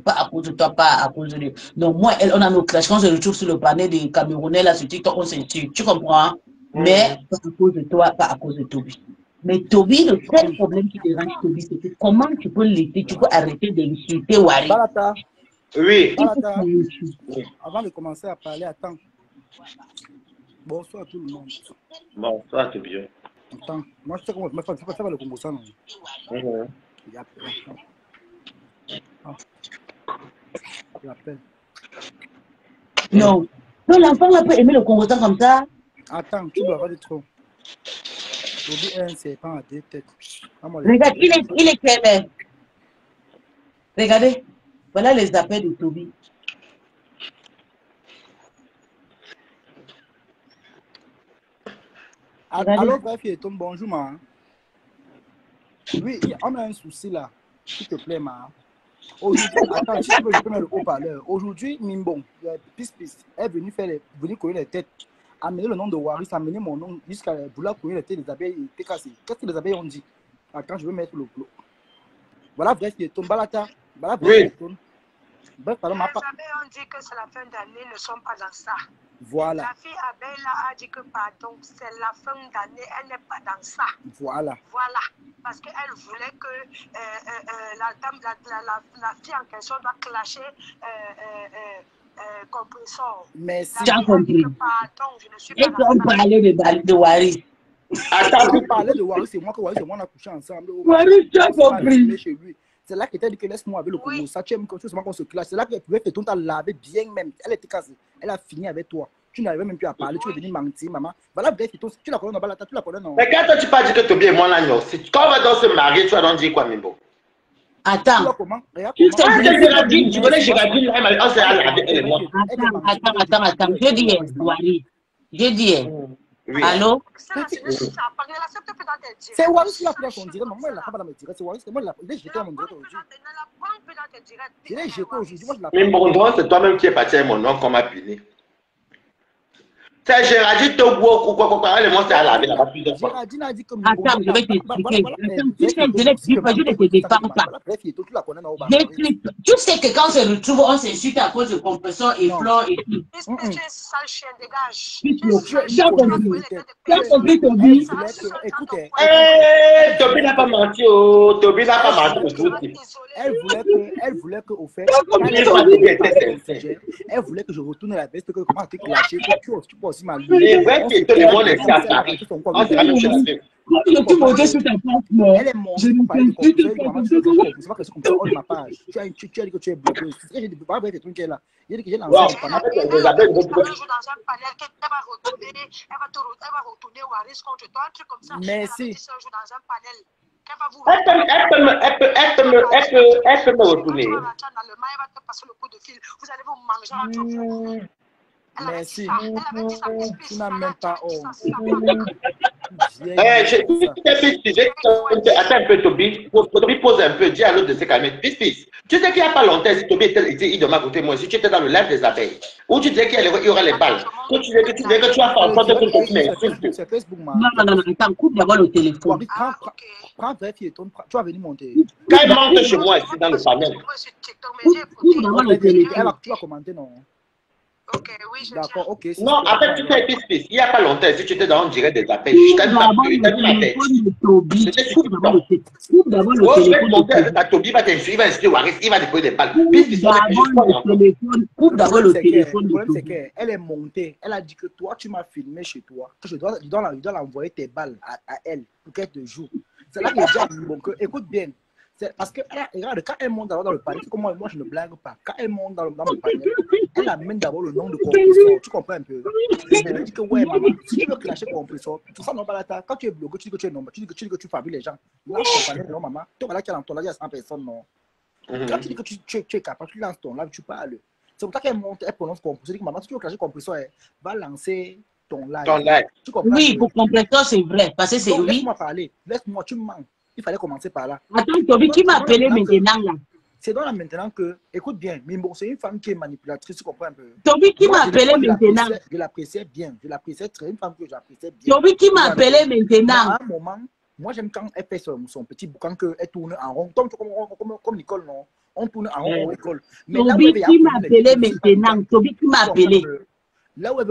Pas à cause de toi, pas à cause de... Donc moi, on a nos clashs. Quand on se retrouve sur le panel des Camerounais là sur TikTok, on se tue. Tu comprends? Mais pas à cause de toi, pas à cause de Toby. Mais Toby, le seul problème qui dérange Toby, c'est que comment tu peux laisser, tu peux arrêter d'insulter Wari. Balata. Oui. Balata. Avant de commencer à parler, attends. Bonsoir à tout le monde. Bonsoir, c'est bien. Attends, moi je sais comment je fais pas le Congo ça non. Il appelle. Non. Non, l'enfant là peut aimer le Congo comme ça. Attends, tu dois avoir des trop. Toby est un serpent à deux têtes. Regarde, il est quel? Regardez, voilà les appels de Toby. Alors, bref, bonjour, ma. Oui, on a un souci là. S'il te plaît, ma. Aujourd'hui, attends, si tu veux, je peux mettre le haut-parleur. Aujourd'hui, Mimbon, Pis, est venu courir les têtes. Amener le nom de Waris, amener mon nom jusqu'à vouloir courir les têtes des abeilles. Qu'est-ce que les abeilles ont dit? Attends, je vais mettre le clos. Voilà, bref, il tombe Balata. Voilà, bref, oui. Bref, pardon, les abeilles ont dit que c'est la fin d'année, ne sont pas dans ça. Voilà. La fille abeille là a dit que pardon, c'est la fin d'année, elle n'est pas dans ça. Voilà. Voilà. Parce qu'elle voulait que la fille en question doit clasher compresseur. Merci. Tu as compris. Pardon, je ne suis Et pas puis on parlait de Waris. Attends, on parlait de Waris, c'est moi que Waris et moi on a couché ensemble. Waris, tu as compris. Chez lui. C'est là qu'elle t'a dit que laisse-moi avec le Congo. Ça, tu aimes comme ça, c'est moi qu'on se clash. C'est là qu'elle pouvait faire ton temps laver bien même. Elle était cassée. Elle a fini avec toi. Tu n'arrivais même plus à parler. Tu veux venir mentir, maman. Voilà, bref, tu la connais dans Balata, tu la connais non. Mais quand toi tu pas dit que Toby et moi l'agneau, quand on va donc se marier, tu vas donc dire quoi, Mimbo? Attends. Tu connais Géraldine, on s'est lavé, elle et moi. Attends. Je dis, Wari. Je dis. Oui. Allô? C'est Waris qui a pris son direct. Moi, elle n'a pas dans mes directs. C'est Waris. Moi, il est jeté à mon direct aujourd'hui. Il est jeté aujourd'hui. Mais bon, c'est toi-même qui es parti avec mon nom qu'on m'a puni. C'est Géraldine Togo, quoi, elle et moi, c'est à laver là-bas plusieurs fois. Géraldine a dit que. Attends, je vais t'expliquer. Attends, tu sais, je ne te défends pas. Tu sais que quand on se retrouve, on s'insulte à cause de compression et flore et tout. Tu as compris, Toby? Écoutez. Toby n'a pas menti, oh. Toby n'a pas menti. Elle voulait que, au fait, elle voulait que je retourne la veste, que comment tu clashes, que tu peux aussi m'allumer. C'est vrai que tout le monde est à Paris. On sera même chez la fille. Quand tu montais sur ta page, elle est morte. Je ne sais pas que c'est comme ça, on ma page. Tu as dit que tu es bloqué. C'est ce que j'ai dit. Bref, c'est tout qui est là. Il a dit que j'ai lancé un panel. Elle va retourner au risque contre toi, un truc comme ça. Merci. Elle peut me retourner. Vous allez vous manger entre vous. Merci. Tu n'as même pas honte. Attends un peu, Toby. Toby pose un peu, dis à l'autre de se calmer. Pis. Tu sais qu'il n'y a pas longtemps, si Toby était de ma côté, moi, si tu étais dans le live des abeilles, où tu disais qu'il y aura les balles, que tu disais que tu vas faire en sorte que tu m'insultes. C'est Facebook, man. Non, attends, coupe d'abord le téléphone. Prends bref, tu vas venir monter. Quand il monte chez moi, ici, dans le panel. Coupe d'abord le téléphone. Tu vas commenter, non? Ok, oui, je d'accord, ok. Non, après, tu sais, Pis, il n'y a pas longtemps, si tu étais dans, on dirait des appels. Je t'aime pas plus, t'aime ma tête. Coupe d'abord le téléphone. Je vais monter avec ta Toby, il va t'insulter, il va insulter Waris, il va déposer des balles. Coupe d'abord le téléphone. Le problème, c'est qu'elle est montée. Elle a dit que toi, tu m'as filmé chez toi. Que je dois l'envoyer tes balles à elle pour qu'elle te joue. C'est là que j'ai dit, bon, écoute bien. Parce que, regarde, quand elle monte dans le panier, comme moi, je ne blague pas. Quand elle monte dans le panier, elle amène d'abord le nom de compresseur. Tu comprends un peu? Elle dit que, ouais, maman, si tu veux clasher compresseur, tout ça, non, balata. Quand tu es bloqué, tu dis que tu es non, tu dis que tu fabriques les gens. Là, ton panier, non, maman. Toi, là, tu es dans ton live, il y a 100 personnes, non. Quand tu dis que tu es capable, tu lances ton live, tu parles. C'est pour ça qu'elle monte, elle prononce compresseur. Elle dit que, maman, si tu veux clasher compresseur, va lancer ton live. Tu comprends? Oui, pour compresseur, c'est vrai. Parce que c'est oui. Laisse-moi parler. Laisse-moi, tu mens. Il fallait commencer par là. Attends, Toby, qui m'a appelé maintenant là? C'est donc là maintenant que, écoute bien, Mimbo, c'est une femme qui est manipulatrice, tu comprends un peu. Toby, qui m'a appelé maintenant? Je l'appréciais bien, je l'appréciais très, une femme que j'appréciais bien. Toby, qui m'a appelé maintenant? À un moment, moi j'aime quand elle fait son petit boucan, qu'elle tourne en rond, comme Nicole, non? On tourne en rond, école. Toby, qui m'a appelé maintenant? Toby, qui m'a appelé?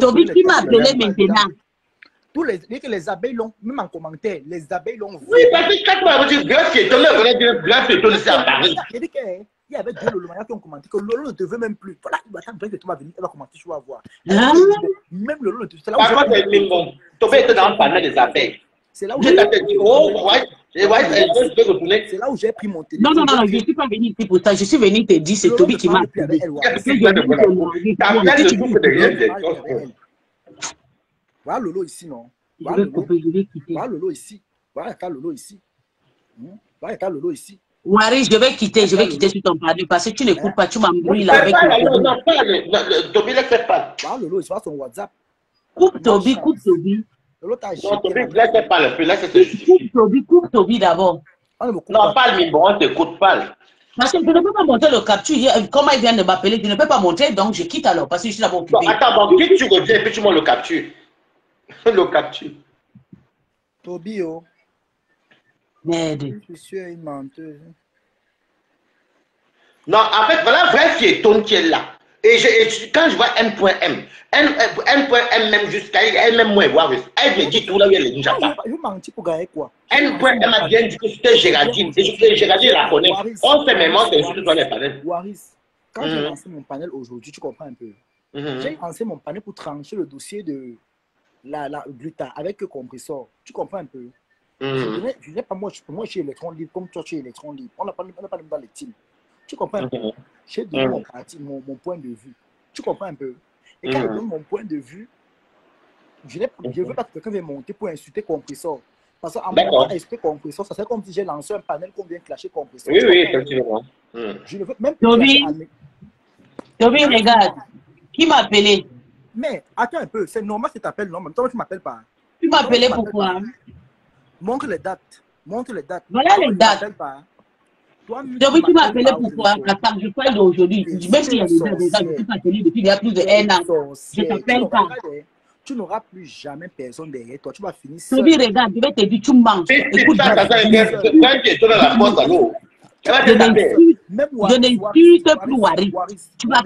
Toby, qui m'a appelé maintenant? les abeilles l'ont, même en commentaire, les abeilles l'ont vu. Oui, parce que quand on va dire Grace Piétonne, on va dire Grace Piétonne, c'est à Paris. Il dit qu'il y avait deux Lolo Maya qui ont commenté que Lolo ne te veut même plus. Voilà, attends, Grace Piétonne va venir, elle va commenter, tu vas voir. Même Lolo ne te veut. Par contre, c'est bon. Tobé était dans le panel des abeilles. C'est là où j'ai dit, oh, ouais, c'est là où j'ai pris mon téléphone. Non, non, non, je ne suis pas venu ici pour ça. Je suis venu te dire, c'est Toby qui m'a appelé. Voilà Lolo ici, non? Voilà Lolo ici. Voilà Lolo ici. Voilà Lolo ici. Wari, je vais quitter sur ton panneau parce que tu n'écoutes pas, tu m'embrouilles là avec Toby. Non, Toby ne fait pas. Voilà Lolo, il se son WhatsApp. Coupe Toby, coupe Toby. Non, Toby, laisse pas le feu, laisse coupe Toby d'abord. Non, parle, mais bon, on t'écoute, parle. Parce que je ne peux pas montrer le capture. Comment il vient de m'appeler, je ne peux pas montrer, donc je quitte alors parce que je suis d'abord occupé. Attends, bon, quitte, tu reviens et puis tu montes le capture. Le capture. Toby, oh. Merde. Je suis une menteuse. Non, en fait, voilà vrai piétonne qui est là. Et quand je vois M.M, M.M même jusqu'à elle-même, moi, voir, elle me dit tout là où elle est déjà pas. Je mentis pour gagner quoi? M.M a bien dit que c'était Géraldine. Et Géraldine la connaît. On fait même, c'est surtout dans les panels. Waris, quand j'ai lancé mon panel aujourd'hui, tu comprends un peu. J'ai lancé mon panel pour trancher le dossier de la Gluta avec le compresseur. Tu comprends un peu? Je n'ai pas moi, je suis électron libre, comme toi tu es électron libre. On n'a pas même dans les teams. Tu comprends un peu? J'ai donné mon point de vue. Tu comprends un peu? Et quand je donne mon point de vue, je ne veux pas que quelqu'un vienne monter pour insulter compresseur. Parce qu'en moment insulter compresseur, ça serait comme si j'ai lancé un panel qu'on vient clasher compresseur. Oui, effectivement. Je ne veux même pas. Toby, regarde. Qui m'a appelé? Mais attends un peu, c'est normal que tu t'appelles, non? Toi, tu ne m'appelles pas. Tu m'as appelé pourquoi? Montre les dates. Voilà les dates. Toby, tu m'as appelé pourquoi? Attends, je parle d'aujourd'hui. Même s'il y a des dates, je suis appelé depuis il y a plus de 1 an. Je ne t'appelle pas. Tu n'auras plus jamais personne derrière toi. Tu vas finir seul. Toby, regarde, je vais te dire, tu manges. Écoute, je n'insulte plus Wari. Tu vas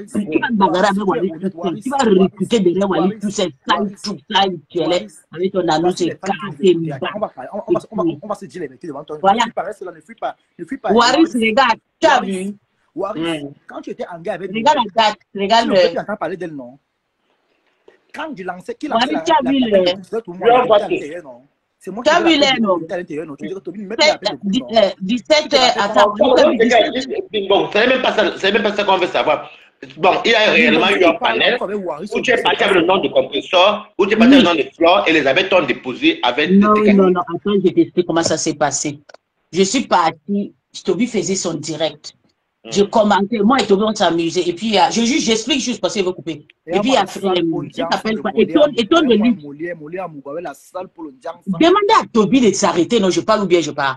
bagarrer avec Wari. Tu vas réputer derrière Wari tout c'est sale, tout ça, tu es avec ton annonce, c'est cassé. On va se dire les vérités devant toi. Voilà. Ne fuis pas. Wari, regarde, tu as vu. Wari, quand tu étais en gars avec regarde la date, regarde le. Tu entends parler d'elle, non? Quand je lançais, qui lançait la c'est moi qui l'ai à l'intérieur, non? Tu dis que Toby, même 17 attends. Bon, c'est même pas ça qu'on veut savoir. Bon, il y a réellement eu un panel où tu es parti avec le nom de compresseur, où tu es parti avec le nom de Flore et les abeilles t'ont déposé avec... Non, attends, je t'explique comment ça s'est passé. Je suis parti, Toby faisait son direct. Je commentais, moi et Toby on s'amusait. Et puis, j'explique juste parce qu'il veut couper. Et puis, il s'appelle quoi? Étonne de lui. Demandez à Toby de s'arrêter, non, je parle ou bien je parle.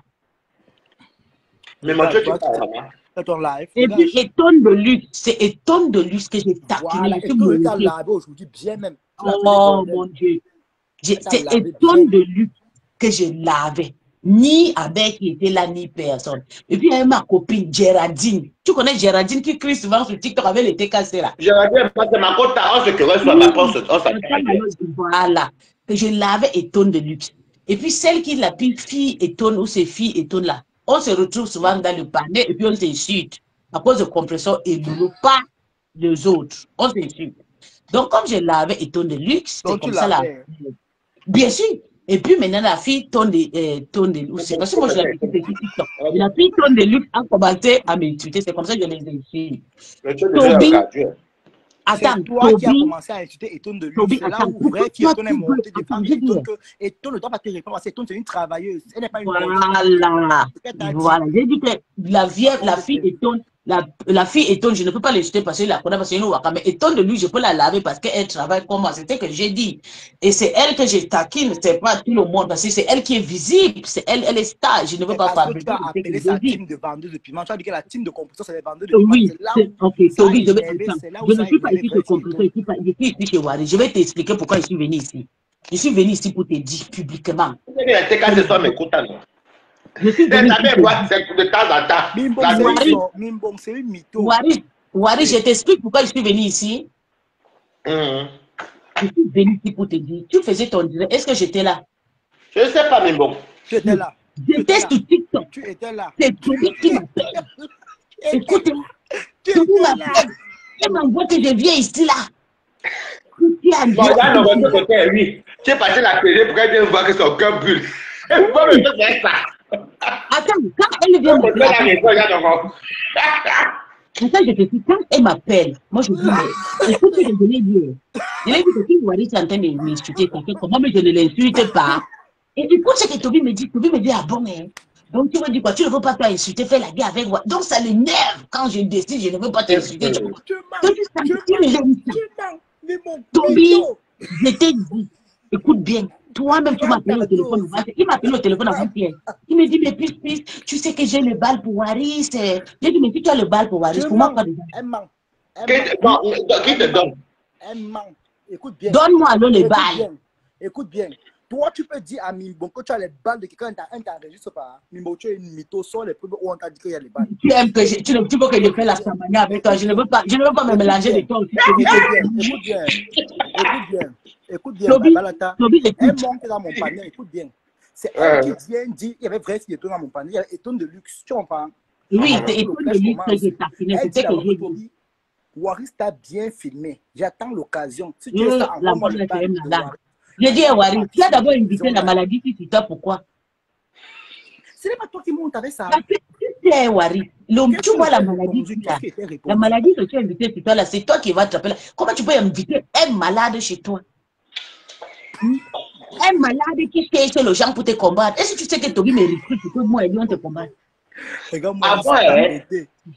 Mais moi, tu parles. Et puis, étonne de luxe, c'est étonne de luxe que j'ai taquiné. Oh mon Dieu. C'est étonne de luxe que je lavais. Ni avec qui était là, ni personne. Et puis, il y avait ma copine Géraldine. Tu connais Géraldine qui crie souvent sur TikTok avec les TKC là. Géraldine, c'est ma côte, on se querelle sur ma porte, on s'appelle. Voilà. Que je lavais étonne de luxe. Et puis, celle qui l'appelle fille étonne ou ses filles étonne là, on se retrouve souvent dans le panier et puis on s'insulte. À cause de compresseur et de pas les autres. On s'insulte. Donc, comme je lavais étonne de luxe, c'est comme ça là. Bien sûr. Et puis maintenant, la fille tonne de luxe. Parce que moi, je l'ai vu depuis TikTok. La fille tonne de luxe a commencé à m'insulter. C'est comme ça que je les insulte. Toby, attends, toi qui as commencé à insulter Étonne de luxe. C'est là où vrai qui Étonne est monté devant Étonne ne doit pas te répondre parce qu'Étonne c'est une travailleuse. Elle n'est pas une Voilà. J'ai dit que la fille Étonne, la fille Étonne, je ne peux pas l'insulter parce que je la connais, parce que mais Étonne de lui, je peux la laver parce qu'elle travaille comme moi. C'était ce que j'ai dit. Et c'est elle que je taquine, c'est pas tout le monde, parce que c'est elle qui est visible, c'est elle est star. Je ne veux pas parler. Tu as appelé sa team de vendeurs de piment. Tu as dit que la team de compresseur, c'est les vendeurs de piment. Oui, ok, Toby, je ne suis pas ici de compresseur, je suis ici chez Wari. Je vais t'expliquer pourquoi je suis venu ici. Je suis venu ici pour te dire publiquement. Je suis venu de temps en temps. C'est une mytho. Wari, je t'explique pourquoi je suis venu ici. Je suis venue ici pour te dire, tu faisais ton direct. Est-ce que j'étais là? Je ne sais pas, mais bon. Tu étais là. J'étais sur TikTok. Tu étais là. C'est Toby qui m'appelle. Écoutez, Tu Toby étais là. m'appelle. Elle m'envoie que je viens ici là. Bon, là, non, de côté, oui. Tu es parti la télé pour qu'elle vienne voir que son cœur brûle. Elle va me faire ça. Attends, quand elle vient m'appeler. Attends, je te dis, quand elle m'appelle, moi je dis, mais écoute, je l'ai dit. Je l'ai dit que si Waris est en train de m'insulter, ça fait comment, mais je ne l'insulte pas. Et écoute ce que Toby me dit, ah bon, mais. Donc tu me dis quoi, tu ne veux pas t'insulter, faire la guerre avec moi. Donc ça l'énerve quand je décide, je ne veux pas t'insulter. Tu mens. Mais mon Toby, je t'ai dit, écoute bien, toi-même tu m'as appelé au téléphone. Il m'a appelé au téléphone avant-hier. Il me dit, mais puis, tu sais que j'ai le bal pour Waris. J'ai dit, mais si tu as le bal pour Waris, pour moi, quoi déjà? Elle ment. Qui te donne? Elle ment. Écoute bien. Donne-moi alors les balles. Écoute bien. Toi, tu peux dire à Mimbo que tu as les balles de quelqu'un, un t'enregistre pas. Mimbo, tu es une mytho, sors les preuves où on t'a dit qu'il y a les balles. Tu aimes que tu veux que je fasse la samania avec toi. Je ne veux pas me mélanger de toi aussi. Écoute bien. Balata. Elle monte dans mon panier. Écoute bien. C'est elle qui vient dire il y avait vrai qui est dans mon panier. Il y avait étonne de luxe. Tu comprends? Oui, c'est étonne de luxe que j'ai tapé. C'était que j'ai dit. Waris t'a bien filmé. J'attends l'occasion. Si tu es ça, envoie-moi le balle. J'ai dit à Waris, tu as d'abord invité la maladie sur toi, pourquoi? Ce n'est pas toi qui montes avec ça. Parce que tu sais, Waris, tu vois la maladie là. La maladie que tu as invitée sur toi là, c'est toi qui vas t'appeler. Comment tu peux inviter un malade chez toi? Un malade qui cherche les gens pour te combattre. Est-ce que tu sais que Toby me recrute pour que moi et lui on te combatte? Regarde-moi,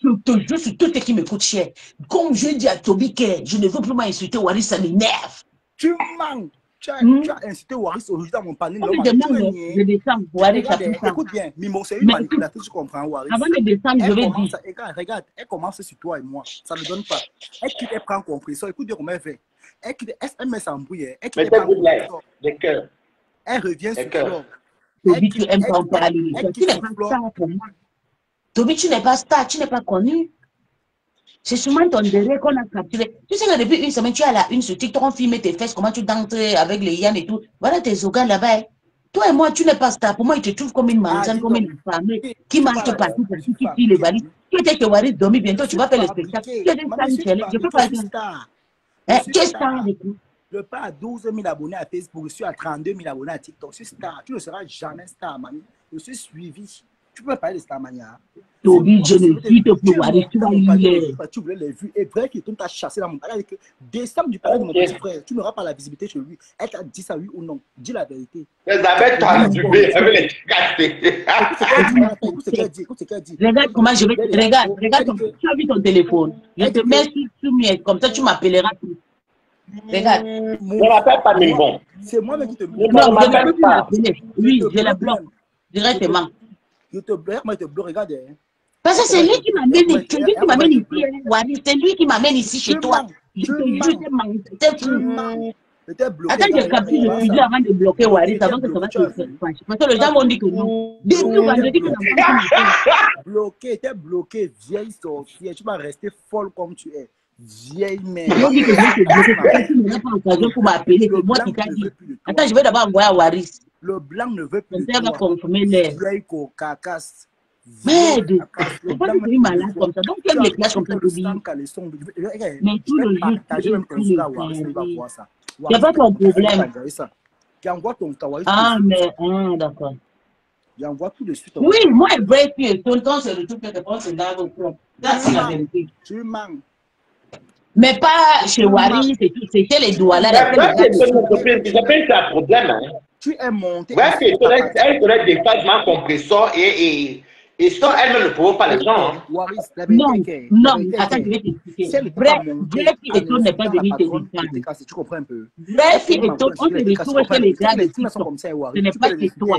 je te jure sur tout ce qui me coûte cher. Comme je dis à Toby que je ne veux plus m'insulter, Waris, ça m'énerve. Tu mens. Tu as incité Waris aujourd'hui dans mon panier. Je descends, Waris, écoute bien, Mimo, c'est une manipulatrice, tu comprends, Waris. Avant de descendre, je vais dire. Regarde, elle commence sur toi et moi. Ça ne donne pas. Elle prend compresseur. Écoute bien comment elle fait. Elle met sa embrouille. Elle revient sur toi. Toby, tu aimes pas en parler. Tu n'es pas star pour moi. Toby, tu n'es pas star, tu n'es pas connu. C'est sûrement ton délai qu'on a capturé. Tu sais que depuis une semaine, tu as la une sur TikTok, on filme tes fesses, comment tu danses avec les Yann et tout. Voilà tes organes là-bas. Toi et moi, tu n'es pas star. Pour moi, ils te trouvent comme une manzane, comme une femme qui marche partout, qui tire les valises. Tu étais chez Waris dormir, bientôt tu vas faire le spectacle. Tu es une star, je peux pas dire. Tu es star avec nous. Je suis pas à 12 000 abonnés à Facebook, je suis à 32 000 abonnés à TikTok. Je suis star. Tu ne seras jamais star, mamie. Je suis suivi. Tu peux parler de Starmania. Toby, je ne suis pas plus Waris. Tu voulais les vues. Et vrai qu'il t'a chassé dans mon palais. Descends du palais de mon petit frère. Tu n'auras pas la visibilité chez lui. Elle t'a dit ça, oui ou non? Dis la vérité. Mais avec toi, tu veux, avec les cassés. Écoute ce qu'elle dit. Regarde comment je vais. Regarde, tu as vu ton téléphone. Je te mets sur mieux. Comme ça, tu m'appelleras. Regarde. Je ne m'appelle pas Mimbon. C'est moi-même qui te bloque. Non, je ne peux plus l'appeler. Oui, je la bloque. Directement. Je te bloque, moi je te bloque, regarde. Parce que c'est lui qui m'amène ici, Waris. C'est lui qui m'amène ici chez toi. Je te jure, c'est fou. Attends, j'ai capté le sujet avant de bloquer Waris, avant que ça va se faire. Parce que les gens vont dire que non. Depuis vendredi, que bloqué, t'es bloqué, vieille sorcière. Tu vas rester folle comme tu es. Vieille mère. Je dis que je te bloque. Tu n'as pas l'occasion pour m'appeler. C'est moi qui t'ai dit. Attends, je vais d'abord envoyer à Waris. Le blanc ne veut plus. On va confirmer l'air. Vieille cocasse. Merde, c'est pas que tu es malade comme ça. Donc, tu aimes les classes comme ça, Toby. Mais tout le jour, tu n'y a pas ton problème. Ah, mais, d'accord. J'envoie tout de suite. Oui, moi, et Brave Pied, tout le temps, c'est le truc que tu penses, c'est dans le club. Ça, c'est la vérité. Tu mens. Mais pas chez Waris, c'est chez les doigts là. C'est un problème. Tu es monté. Ouais, elle serait des phases compresseurs et ça, elle ne prouve pas les gens. Waris, non, attends, je vais t'expliquer. Bref, et tout n'est pas venu te défendre. Tu comprends un peu. Bref, et tout, on se retrouve chez les gars de TikTok. Ce n'est pas chez toi.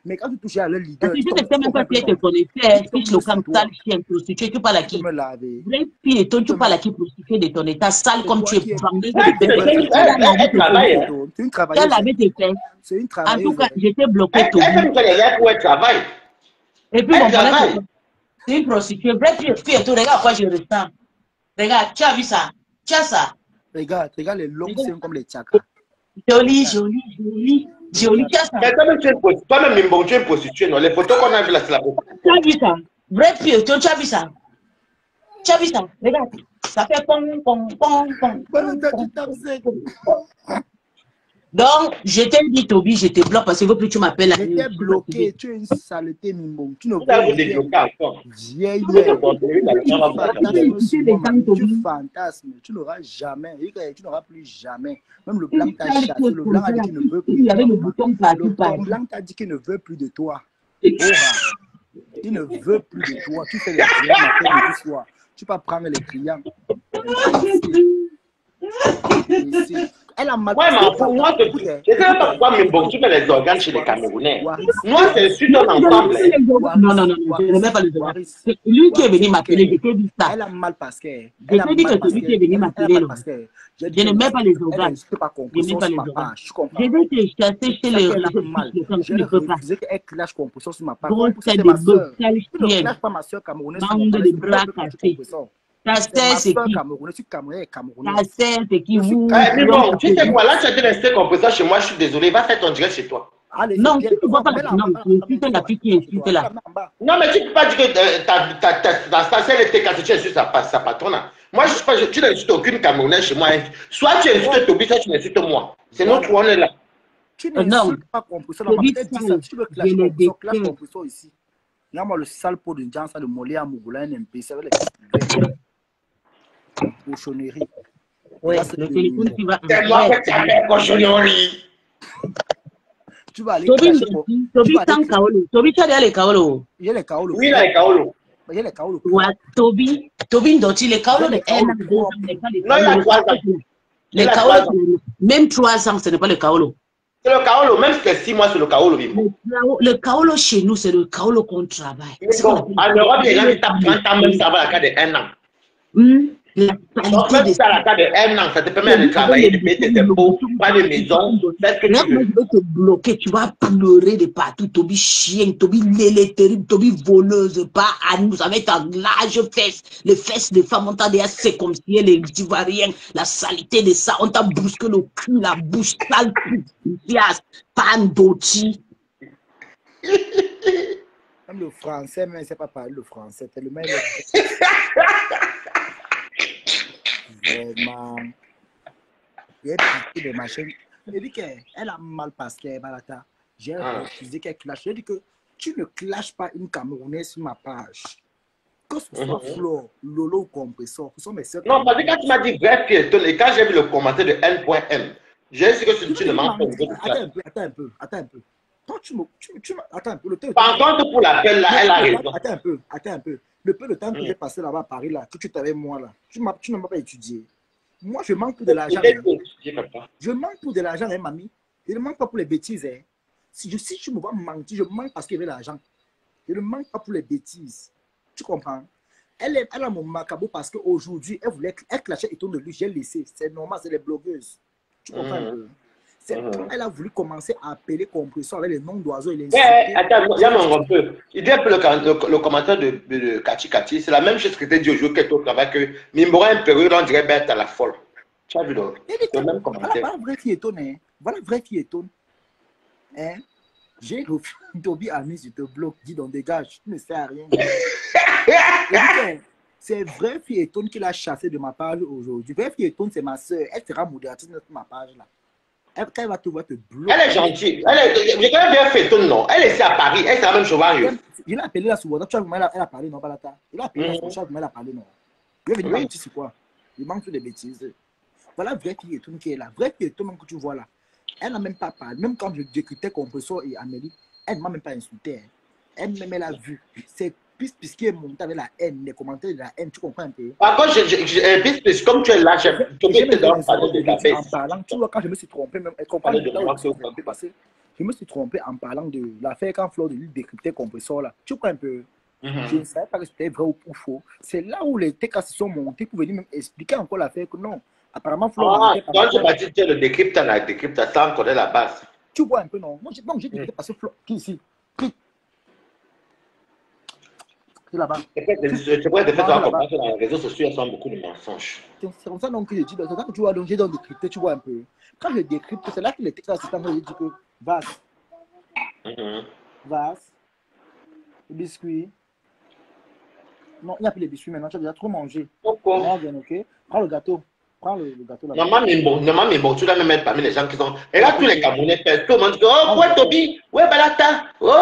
Mais quand tu touches à leur leader, parce que je ne sais même pas si elle te connaissait, fiche le camp sale, chien, prostituée, tu parles à qui? Bref, et toi, tu parles à qui prostituée de ton état sale comme tu es vendeuse de travail. C'est une travailleuse. C'est une travailleuse. En tout cas, j'étais bloqué tout. Elle travaille. Et puis, bon, voilà, c'est une prostituée. Bref, puis et tout, regarde à quoi je ressemble. Regarde, tu as vu ça? Tu as ça? Regarde les longs seins comme les tchakas. Joli, joli, joli, joli. Tu as ça. Mais toi-même, Mimbo, tu es une prostituée, non? Les photos qu'on a vues là, c'est la prostituée. Tu as vu ça? Vrai pied, tu as vu ça? Tu as vu ça? Regarde. Ça fait pong, pong, pong, pong. Voilà, tu tapes sec. Donc, je t'ai dit, Toby, je te bloque parce que veux plus tu m'appelles. J'étais bloqué, tu es une saleté, Mimbo. Tu ne Vous avez peux vous débloqué encore. vieille Vous êtes contenu dans le temps, tu fantasmes, tu n'auras jamais, tu n'auras plus jamais. Même le blanc t'a chassé, le blanc a dit qu'il ne veut plus. Il y avait le bouton partout, Le partout. blanc t'a dit qu'il ne veut plus de toi. Il ne veut plus de toi. Tu fais les clients matin et soir. Tu vas prendre les clients. Ici. Elle a mal. Ouais, mais pour moi, je ne sais pas pourquoi Mimbo, tu mets les organes chez les Camerounais. Moi, c'est sûr un ensemble. Non, non, non, je ne mets pas les organes. C'est lui qui est venu m'appeler, je t'ai dit ça. Elle a mal parce que. Je t'ai dit que c'est lui qui est venu m'appeler. Je ne mets pas les organes. Je ne pas Je ne mets pas les organes. Je comprends. Je vais te chasser chez les réseaux. Je ne peux pas. Elle clash compression sur ma part. Grosse tête de bœuf, Tu ne clashes pas ma soeur camerounaise. mangue de bras cassés. Ta sœur, c'est qui? Ta sœur, c'est qui? Vous. Mais bon, tu sais quoi, là, tu as été resté comme ça chez moi, je suis désolé, va faire ton direct chez toi. Non, tu ne vois pas la non, tu insultes la fille qui insulte là. Non, mais tu ne peux pas dire que ta sœur était cassée, tu insultes sa patronne. Moi, je suis pas, tu n'insultes aucune Camerounaise chez moi. Soit tu insultes Toby, soit tu insultes moi. C'est notre on est là. Tu n'insultes pas compression. Tu veux clash compression ici. Regarde-moi le sale pot de Djansa de Mollet à Mougoula, un MP, ça va les cochonneries. Ouais, le téléphone qui va. C'est moi qui t'ai fait cochonnerie. Tu vas aller. Toby, tant Kaolo. Toby, tu as les Kaolo. Il y a les Kaolo. Oui, il y a les Kaolo. Il y a les Kaolo. Ouais, Toby, Ndoti, les Kaolo de 1 an, 2 ans, ce n'est pas les Kaolo. Non, il y a 3 ans. Les Kaolo, même 3 ans, ce n'est pas le Kaolo. C'est le Kaolo, même si c'est 6 mois, c'est le Kaolo. Le Kaolo chez nous, c'est le Kaolo qu'on travaille. Bon, en Europe, les gens ils tapent 30 ans, même ça va à la cas de 1 an. La donc, même si ça à la cas de 1 an, ça te permet de travailler, de payer tes impôts, prendre des maisons, faire ce que tu veux. Je vais te bloquer, tu vas pleurer de partout. Toby chien, Toby lélé terrible, Toby voleuse, pas à nous, avec ta large fesse. Les fesses des femmes, on t'a déjà sécomcié, les Ivoiriens, la saleté de ça, on t'a brusqué le cul, la bouche sale, pan d'oti. Même le français, mais c'est pas parler le français, c'est le même. Vraiment. Il y a des machines. Je dis qu'elle a mal parce qu'elle est malata. J'ai refusé qu'elle clash. Je dis que tu ne clashes pas une Camerounaise sur ma page. Que ce soit Flo, Lolo ou Compressor, ce sont mes soeurs. Non, parce que quand tu m'as dit vrai piéton et quand j'ai vu le commentaire de N.M, j'ai su que tu ne m'en fais Attends un peu. Quand attends un peu. Par contre, pour l'appel là, elle a raison. Attends un peu. Le peu de temps que j'ai passé là-bas à Paris, là, que tu t'avais moi là, tu ne m'as pas étudié. Moi, je manque pour de l'argent. Je manque pour de l'argent, hein, mamie. Je ne manque pas pour les bêtises. Hein. Si tu me vois mentir, je manque parce qu'il y avait l'argent. Je ne manque pas pour les bêtises. Tu comprends? Elle a mon macabo parce qu'aujourd'hui, elle clashait et tourne de lui. J'ai laissé. C'est normal, c'est les blogueuses. Tu comprends? Elle a voulu commencer à appeler Compressor avec les noms d'oiseaux. Attends, il y a un peu. Il dit un peu le commentaire de Kati Kati. C'est la même chose que tu as dit aujourd'hui que au travail que Mimbora impérieux, on dirait bête à la folle. Tu as vu le même commentaire. Voilà vrai qui étonne. Hein. Voilà vrai qui étonne. Hein? J'ai Toby Ami, je te bloque. Dis donc, dégage. Tu ne sais à rien. C'est vrai qui étonne qu'il a chassé de ma page aujourd'hui. Vrai qui étonne, c'est ma soeur. Elle sera modératrice de ma page là. Elle va te bloquer. Elle est gentille. J'ai quand même bien fait ton nom. Elle est ici à Paris. Elle, c'est la même chose. Il a appelé là sur WhatsApp. Tu vois comment elle a parlé, non, Balata? Il a appelé là sur WhatsApp, comment elle a parlé, non? Il est venu mentir sur quoi? Il manque sur des bêtises. Voilà vrai qui est qui est là. Vrai qui est même que tu vois là. Elle n'a même pas parlé. Même quand je discutais Compressor et Amélie, elle ne m'a même pas insulté. Elle-même, elle a vu. C'est puisqu'il est monté avec la haine, les commentaires de la haine, tu comprends un peu? Par contre, comme tu es là, j'ai en parlant, tu vois, quand je me suis trompé, même, elle comprend je me suis trompé en parlant de l'affaire quand Flore de lui décryptait Compressor là. Tu comprends un peu? Je ne savais pas que c'était vrai ou faux. C'est là où les TK se sont montés pour venir même expliquer encore l'affaire que non. Apparemment, Flore. Quand je m'as dit que le décrypteur, ça en connaît la base. Tu vois un peu, non? Non, j'ai décrypté parce que Flore, qui ici? C'est là-bas. C'est pour te faire Manger comprendre là-bas. que dans les réseaux sociaux, il y a beaucoup de mensonges. C'est comme ça donc que je dis, c'est ça que tu vois, donc j'ai donc décrypté, tu vois un peu. Quand je décrypte, c'est là que les textes assistants, je dis que Mhm. vase, biscuit. Non, il n'y a plus les biscuits maintenant, tu as déjà trop mangé. Pourquoi? Morgan, ok? Prends le gâteau. Prends le gâteau là-bas. Normalement, mais bon, tu dois me mettre parmi les gens qui sont. Et là, tous les Camerounais, tout le monde dit, oh, Prends le ouais, gâteau. Toby, ouais, Balata, oh,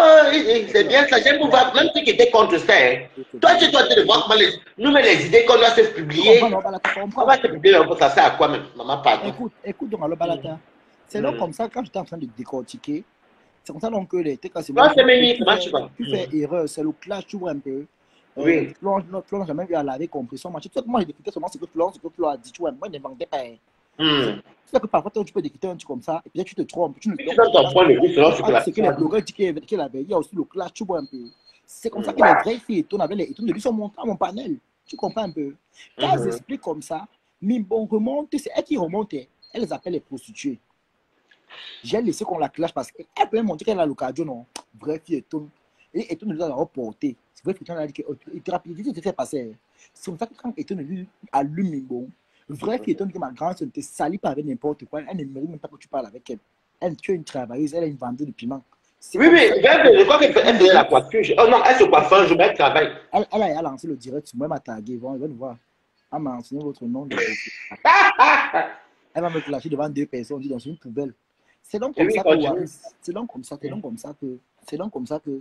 c'est bien ça, j'aime voir, même ceux qui étaient contre ça. Hein. Toi, tu dois te voir comment nous, mais les idées qu'on doit se Tu publier. comprends, non, Balata, On comprends. va se publier, ça sert à quoi, même? Maman, pardon. Écoute donc, alors Balata. C'est donc comme ça, quand j'étais en train de décortiquer, c'est comme ça donc que les textes Non, assistants, c'est Méni, comment tu vas? tu fais erreur, c'est le clash, tu vois un peu. Oui. Florence n'a jamais eu à laver compression. Tu sais, moi, j'ai décrypté seulement ce que Florence a dit. Tu vois, moi, je n'inventais pas. Hmm. Tu sais que parfois, tu peux décrypter un truc comme ça, et puis tu te trompes. Tu ne Tu donnes ton point de vue selon ce que la c'est que les blogueurs disent qu'il avait. Il y a aussi le clash, tu vois un peu. C'est comme ça que les vraies filles étonnent avec les étonnent de lui sont montés à mon panel. Tu comprends un peu? Quand elles expliquent comme ça, mais bon, remonte, c'est elle qui remonte. Elle les appelle les prostituées. J'ai laissé qu'on la clash parce qu'elle peut montrer qu'elle a le cardio, non? Vraie fille étonne. Et étonne de la reporter. C'est vrai que tu as dit que rapidement, tu t'es passé. C'est comme ça que quand étonne lui allume, bon, vraie fille étonne que ma grande soeur ne te salit pas avec n'importe quoi. Elle ne mérite même pas que tu parles avec elle. Elle, tu es une travailleuse, elle est une vendeuse de piment. Oui, je crois qu'elle faisait la coiffure. Oh non, elle se coiffe un jour, mais elle travaille. Elle a lancé le direct, moi, elle m'a tagué. Bon, elle va nous voir. Elle m'a enseigné votre nom. Elle va me clasher devant deux personnes, dit dans une poubelle. C'est donc comme ça que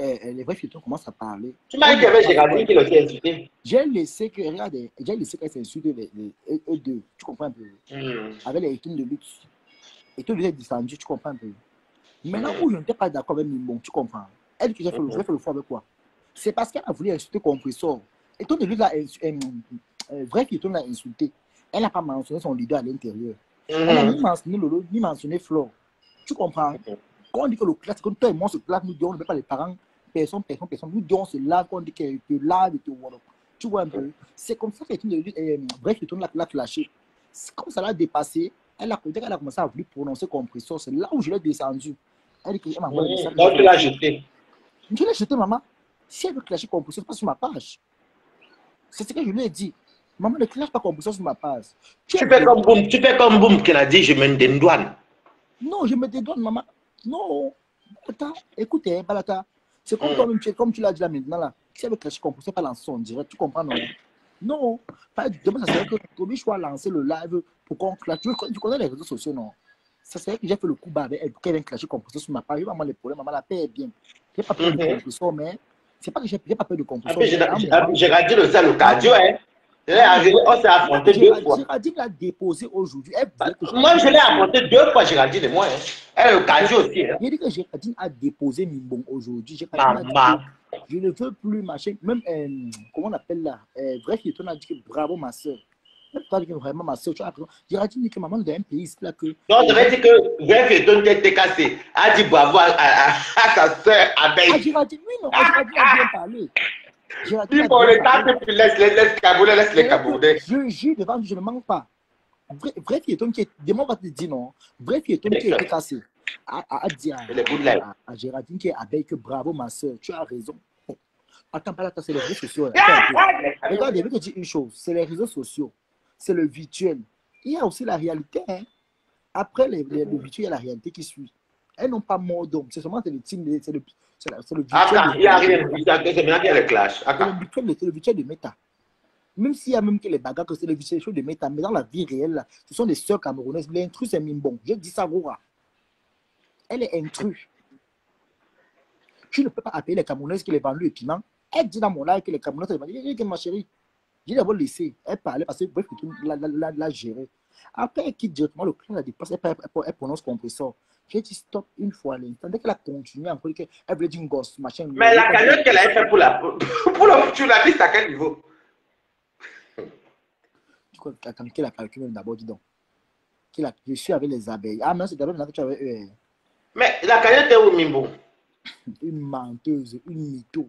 les vrais filles commencent à parler. Tu m'as dit qu'il y avait Géraldine qui l'avait insulté. J'ai laissé que, regardez, j'ai laissé qu'elle s'insulte eux deux. Tu comprends un peu? Avec les études de luxe. Et tout le est descendu, tu comprends un peu? Maintenant où je n'étais pas d'accord avec Mimbon, tu comprends? Elle qui j'ai fait le faux avec quoi? C'est parce qu'elle a voulu insulter Compressor. Et tout de lui, vrai qui l'a insulté. Elle n'a pas mentionné son leader à l'intérieur. Elle n'a ni mentionné Lolo, ni mentionné Flore. Tu comprends? Quand on dit que le classe, quand toi et moi se classe, nous disons, on ne met pas les parents, personne, nous disons, on se lave, quand on dit qu'il te lave et te voilà. Tu vois un peu? C'est comme ça qu'elle bref, il l'a clashé. Comme ça l'a dépassé, elle a commencé à vouloir prononcer Compressor. C'est là où je l'ai descendu. Elle dit qu'elle m'a envoyé des messages. Donc tu l'as jeté. Je l'ai jeté, maman. Si elle veut clasher Compressor, c'est pas sur ma page. C'est ce que je lui ai dit. Maman, ne clash pas Compressor sur ma page. Tu fais comme Boum qui a dit, je mène des douanes. Non, je me dédouane, maman. Non. Balata, écoutez, Balata. C'est comme toi-même, comme tu l'as dit là maintenant, là. Si elle veut clasher Compressor, pas lancer en direct, tu comprends, non? Non. Demain, ça serait que Toby soit lancé le live pour qu'on clash. Tu connais les réseaux sociaux, non? Ça serait que j'ai fait le coup bas avec elle pour qu'elle vienne clasher Compressor sur ma page. Maman, les problèmes, maman, la paix est bien. J'ai pas peur de Compressor, mais c'est pas que j'ai pas peur de Compressor. Géraldine le sait, le cardio, hein. On s'est affronté deux fois. Géraldine l'a déposé aujourd'hui. Moi, je l'ai affronté deux fois, Géraldine et moi. Hein. Elle est le cardio aussi. Hein. Il dit que Géraldine a déposé Mimbon aujourd'hui. Maman. Je ne veux plus machin. Même, comment on appelle là? Bref, il a dit que bravo, ma soeur. Tu as dit que vraiment, ma soeur, tu as raison. Géraldine dit que maman dans un pays là que. Donc, je vais dire que Bref, il donne tête cassée. A dit bravo à sa soeur Abeille. Ah, Géraldine, oui, non, Géraldine a bien parlé. Dis bon, le temps, puis laisse les Camerounais. Je jure devant, je ne manque pas. Bref, il est qui est. Demain, on va te dire non. Bref, il est qui est cassé. A dit à Géraldine qui est Abeille que bravo, ma soeur, tu as raison. Attends, pas là, c'est les réseaux sociaux. Regarde, je vais te dire une chose, c'est les réseaux sociaux, c'est le virtuel. Il y a aussi la réalité. Hein. Après le virtuel, il y a la réalité qui suit. Elles n'ont pas mort d'homme, c'est seulement le team, c'est le virtuel. Il n'y a rien, c'est maintenant qu'il y a le clash. C'est le virtuel de méta. Même s'il y a même que les bagarres, que c'est le virtuel de méta, mais dans la vie réelle, là, ce sont des sœurs camerounaises. L'intrus, c'est Mimbon. Je dis ça, Roura. Elle est intrus. Tu ne peux pas appeler les Camerounaises qui les vendent le piment. Elle dit dans mon live que les Camerounaises les vendent. Je dis, ma chérie, j'ai d'abord laissé. Elle parlait parce que bref, la gérer. Après, elle quitte directement le clan, elle dépasse, elle prononce Compressor. J'ai dit stop une fois à l'instant. Dès qu'elle a continué encore, elle voulait dire une gosse, machin. Mais la cagnotte qu'elle avait fait pour la tu l'as viste à quel niveau? Tu crois qu'elle a calculé même d'abord, dis donc. Je suis avec les abeilles. Ah, mais c'est d'abord que tu avais eux. Mais la cagnotte est où, Mimbo? Une menteuse, une mytho,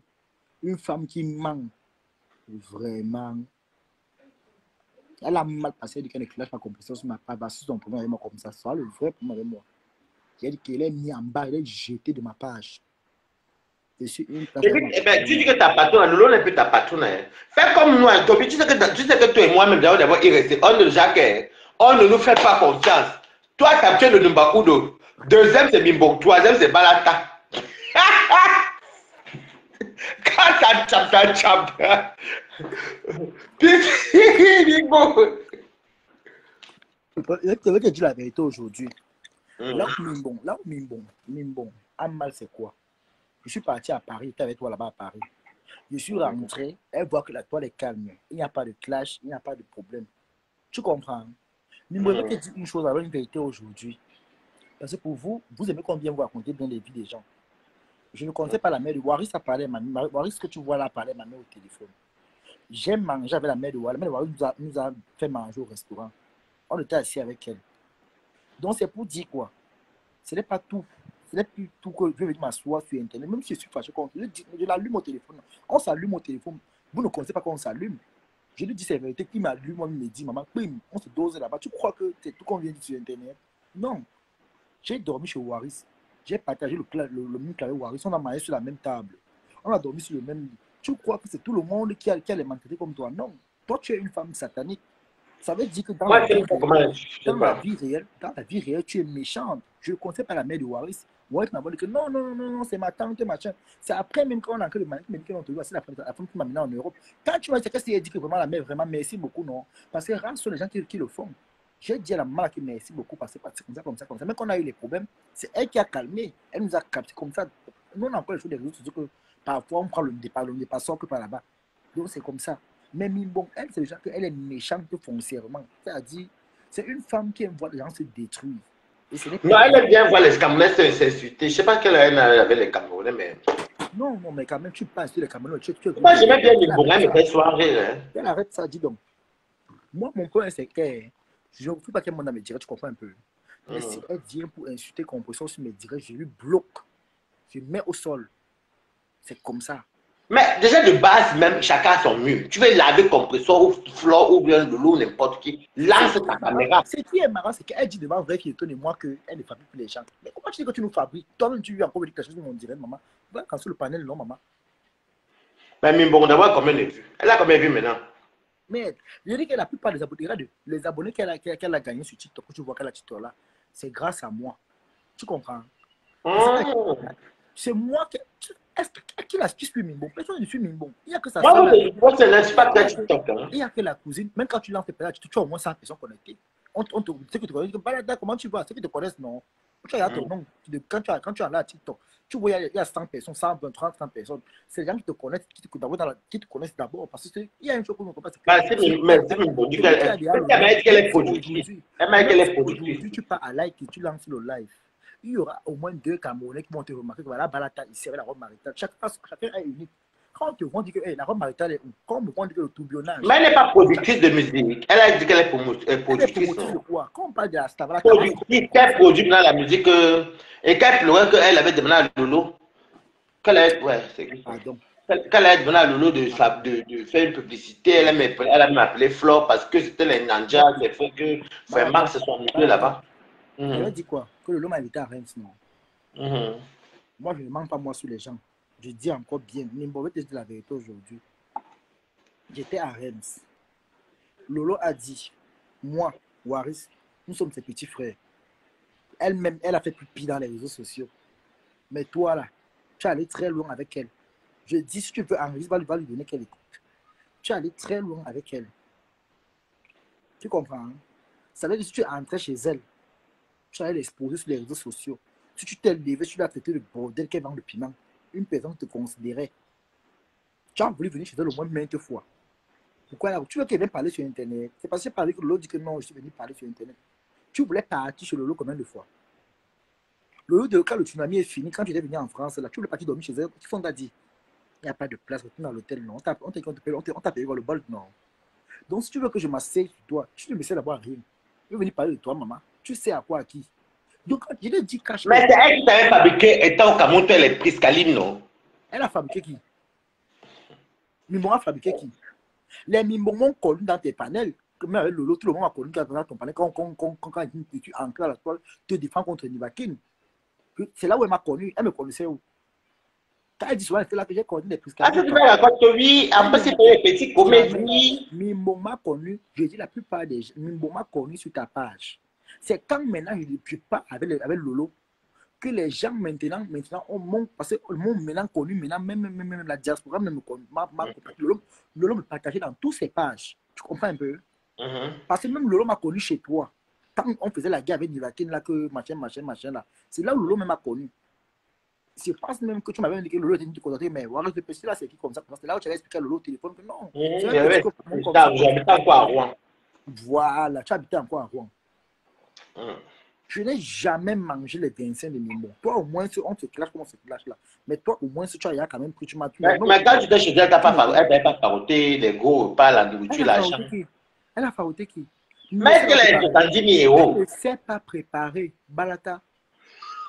une femme qui ment. Vraiment. Elle a mal passé, elle dit qu'elle ne clash pas Compressor sur ma page. Si son problème avec moi comme ça, soit le vrai problème avec moi. J'ai dit qu'elle est mise en bas, elle est jetée de ma page. Je suis une Et puis, personne. eh ben, tu dis que ta patronne, Lolo n'est plus ta patronne. Hein. Fais comme moi, Toby, tu sais que toi et moi-même, d'abord, il restait. On ne nous fait pas confiance. Toi, tu as tué le Numbakudo. Deuxième, c'est Mimbok. Troisième, c'est Balata. Quand ça tchape. Bingo. Je vais te dire la vérité aujourd'hui. Mhm. Là où Mimbon, a mal, c'est quoi? Je suis parti à Paris, j'étais avec toi là-bas à Paris. Je suis rentré, elle voit que la toile est calme. Il n'y a pas de clash, il n'y a pas de problème. Tu comprends? Mimbon, je vais te dire une chose avec une vérité aujourd'hui. Parce que pour vous, vous aimez combien vous raconter bien les vies des gens. Je ne connaissais pas la mère de Waris a parlé à ma mère. Waris, ce que tu vois là, parlait à ma mère au téléphone. J'ai mangé avec la mère de Waris. La mère de Waris nous a fait manger au restaurant. On était assis avec elle. Donc, c'est pour dire quoi? Ce n'est pas tout. Ce n'est plus tout que je vais venir m'asseoir sur Internet. Même si je suis fâché contre je l'allume au téléphone. On s'allume au téléphone. Vous ne connaissez pas quand on s'allume. Je lui dis c'est la vérité. Qui m'allume, moi, il me dit, maman, on se dose là-bas. Tu crois que c'est tout qu'on vient de dire sur Internet? Non. J'ai dormi chez Waris. J'ai partagé le même clavier Waris. On a mangé sur la même table. On a dormi sur le même lit. Tu crois que c'est tout le monde qui a les mentalités comme toi? Non. Toi, tu es une femme satanique. Ça veut dire que dans Moi, la je vie sais pas comment. réelle, Je sais pas. dans la vie réelle, tu es méchante. Je ne conseille pas la mère de Waris. Waris m'a dit que non, c'est ma tante, machin. C'est après même quand on a que le mari qui m'a dit que c'est la femme qui m'a mené en Europe. Quand tu vois, c'est qu'est-ce qu'il a dit que vraiment la mère, vraiment merci beaucoup, non? Parce que rares sont les gens qui le font. J'ai dit à la maman que merci beaucoup parce que c'est comme ça. Mais quand on a eu les problèmes, c'est elle qui a calmé. Elle nous a capté comme ça. Nous, on a encore les choses des réseaux sociaux que parfois on prend le dépassant que par là-bas. Donc c'est comme ça. Mais bon, elle, c'est déjà qu'elle est méchante foncièrement. C'est-à-dire, c'est une femme qui aime voir les gens se détruire. Et ce n'est Non, pas elle aime bien voir les Camerounais s'insulter. Je sais pas quelle haine elle avait les Camerounais, mais. non, mais quand même, tu passes sur les Camerounais. Moi, j'aimais bien les Bourgades, mais fait soirée. Hein. Elle arrête ça, dis donc. Moi, mon point, c'est que je ne veux pas qu'elle m'en me direct, tu comprends un peu. Mais si elle vient pour insulter Compression sur mes directs, je lui bloque. Je mets au sol. C'est comme ça. Mais déjà de base, même chacun a son mur. Tu veux laver compresseur ou flore ou bien de l'eau, n'importe qui. Lance ta caméra. Ce qui est marrant, c'est qu'elle dit devant vrai qui étonne moi qu'elle ne fabrique plus les gens. Mais comment tu dis que tu nous fabriques? Toi-même, tu lui as encore dit quelque chose de mon direct, maman. Va quand sur le panel, non, maman. Mais Mimbon, d'abord, combien de vues? Elle a combien de vues maintenant? Mais je dis que la plupart des abonnés, regarde, les abonnés qu'elle a gagnés sur TikTok, tu vois qu'elle a TikTok là, c'est grâce à moi. Tu comprends? C'est moi qui. Est-ce qui suit Mimbon? Personne ne suit Mimbon. Il n'y a que ça. Moi, je ne laisse pas TikTok. Il n'y a que la cousine. Même quand tu lances tes pédales, tu as au moins 100 personnes connectées. Ceux qui te connaissent, comment tu vois? Ceux qui te connaissent, non. Tu as ton nom. Quand tu as là à TikTok, tu vois, il y a 100 personnes, 120, 30, 100 personnes. C'est les gens qui te connaissent, qui te connaissent d'abord. Parce qu'il y a une chose que nous ne comprenons pas. Aujourd'hui, tu pars à like et tu lances le live. Il y aura au moins 2 Camerounais qui vont te remarquer que voilà, Balata, ici avec la robe maritale. Chacun est unique. Quand te vont dire que hey, la robe maritale est où? Quand on dit que le tourbillonnage. Mais elle n'est pas productrice de musique. Elle a dit qu'elle est productrice. De quoi? Quand on parle de la star, la productrice, qu'elle produit dans la musique et qu'elle pleurait qu'elle avait demandé à Lolo. Qu'elle a demandé à Lolo de faire une publicité. Elle a même appelé Flore parce que c'était les Nanjas qui fait que vraiment se sont amusés là-bas. Elle a dit quoi? Que Lolo m'a invité à Reims, non? Moi, je ne mens pas moi sur les gens. Je dis encore bien, Nimbo, je te dis la vérité aujourd'hui. J'étais à Reims. Lolo a dit, moi, Waris, nous sommes ses petits frères. Elle-même, elle a fait plus pire dans les réseaux sociaux. Mais toi, là, tu es allé très loin avec elle. Je dis, si tu veux enregistrer, va lui donner qu'elle écoute. Tu es allé très loin avec elle. Tu comprends? Hein? Ça veut dire que si tu es entré chez elle, tu allais l'exposer sur les réseaux sociaux. Si tu t'es levé, tu l'as traité de bordel qu'elle vend le piment. Une personne te considérait. Tu as voulu venir chez elle au moins maintes fois. Pourquoi là? Tu veux qu'elle vienne parler sur Internet? C'est parce que j'ai parlé que Lolo dit que non, je suis venu parler sur Internet. Tu voulais partir chez Lolo combien de fois? Lolo, quand le tsunami est fini, quand tu étais venu en France, là, tu voulais partir dormir chez elle. Qu'est-ce qu'on t'a dit? Il n'y a pas de place, retourne dans l'hôtel, non. On t'a payé le bol, non. Donc, si tu veux que je m'asseye sur toi, tu ne me sais d'abord à rien. Je veux venir parler de toi, maman. Tu sais à quoi, à qui? Donc, je l'ai dit cache. Mais c'est elle qui t'avait fabriqué, étant au Cameroun, elle est prise Caline, non? Elle a fabriqué qui? Mimbon a fabriqué qui? Les Mimbon m'ont connu dans tes panels. Mais avec Lolo, tout le monde a connu dans ton panel. Quand tu entres à la toile, te défends contre Nivakin. C'est là où elle m'a connu. Elle me connaissait où? Quand elle dit souvent, c'est là que j'ai connu des prises. Ah, ça, tu vas raconter, oui. En plus, c'est pour les petites comédies. Mimbo m'a connu, je dis la plupart des gens, Mimbo m'a connu sur ta page. C'est quand maintenant je parle avec Lolo que les gens maintenant parce que le monde maintenant connu, maintenant même la diaspora même Lolo me partageait dans toutes ses pages. Tu comprends un peu? Parce que même Lolo m'a connu chez toi. Quand on faisait la guerre avec Nivatine, là, que machin, là. C'est là où Lolo m'a connu. Je pense même que tu m'avais dit que Lolo était une contacté, mais voilà, ce petit là, c'est qui comme ça? C'est là où tu avais expliqué à Lolo au téléphone que non. J'habitais encore à Rouen. Voilà, tu habitais encore à Rouen. Je n'ai jamais mangé les 25 de Mimbo. Toi, au moins, on se clash comme on se clash là. Mais toi, au moins, tu as quand même pris, tu m'as tué. Mais quand tu étais chez elle, elle n'avait pas faroté les gros repas, la nourriture, la chambre. Elle a faroté qui? Mais est-ce qu'elle a 70 000 euros? Elle ne sait pas préparer, Balata.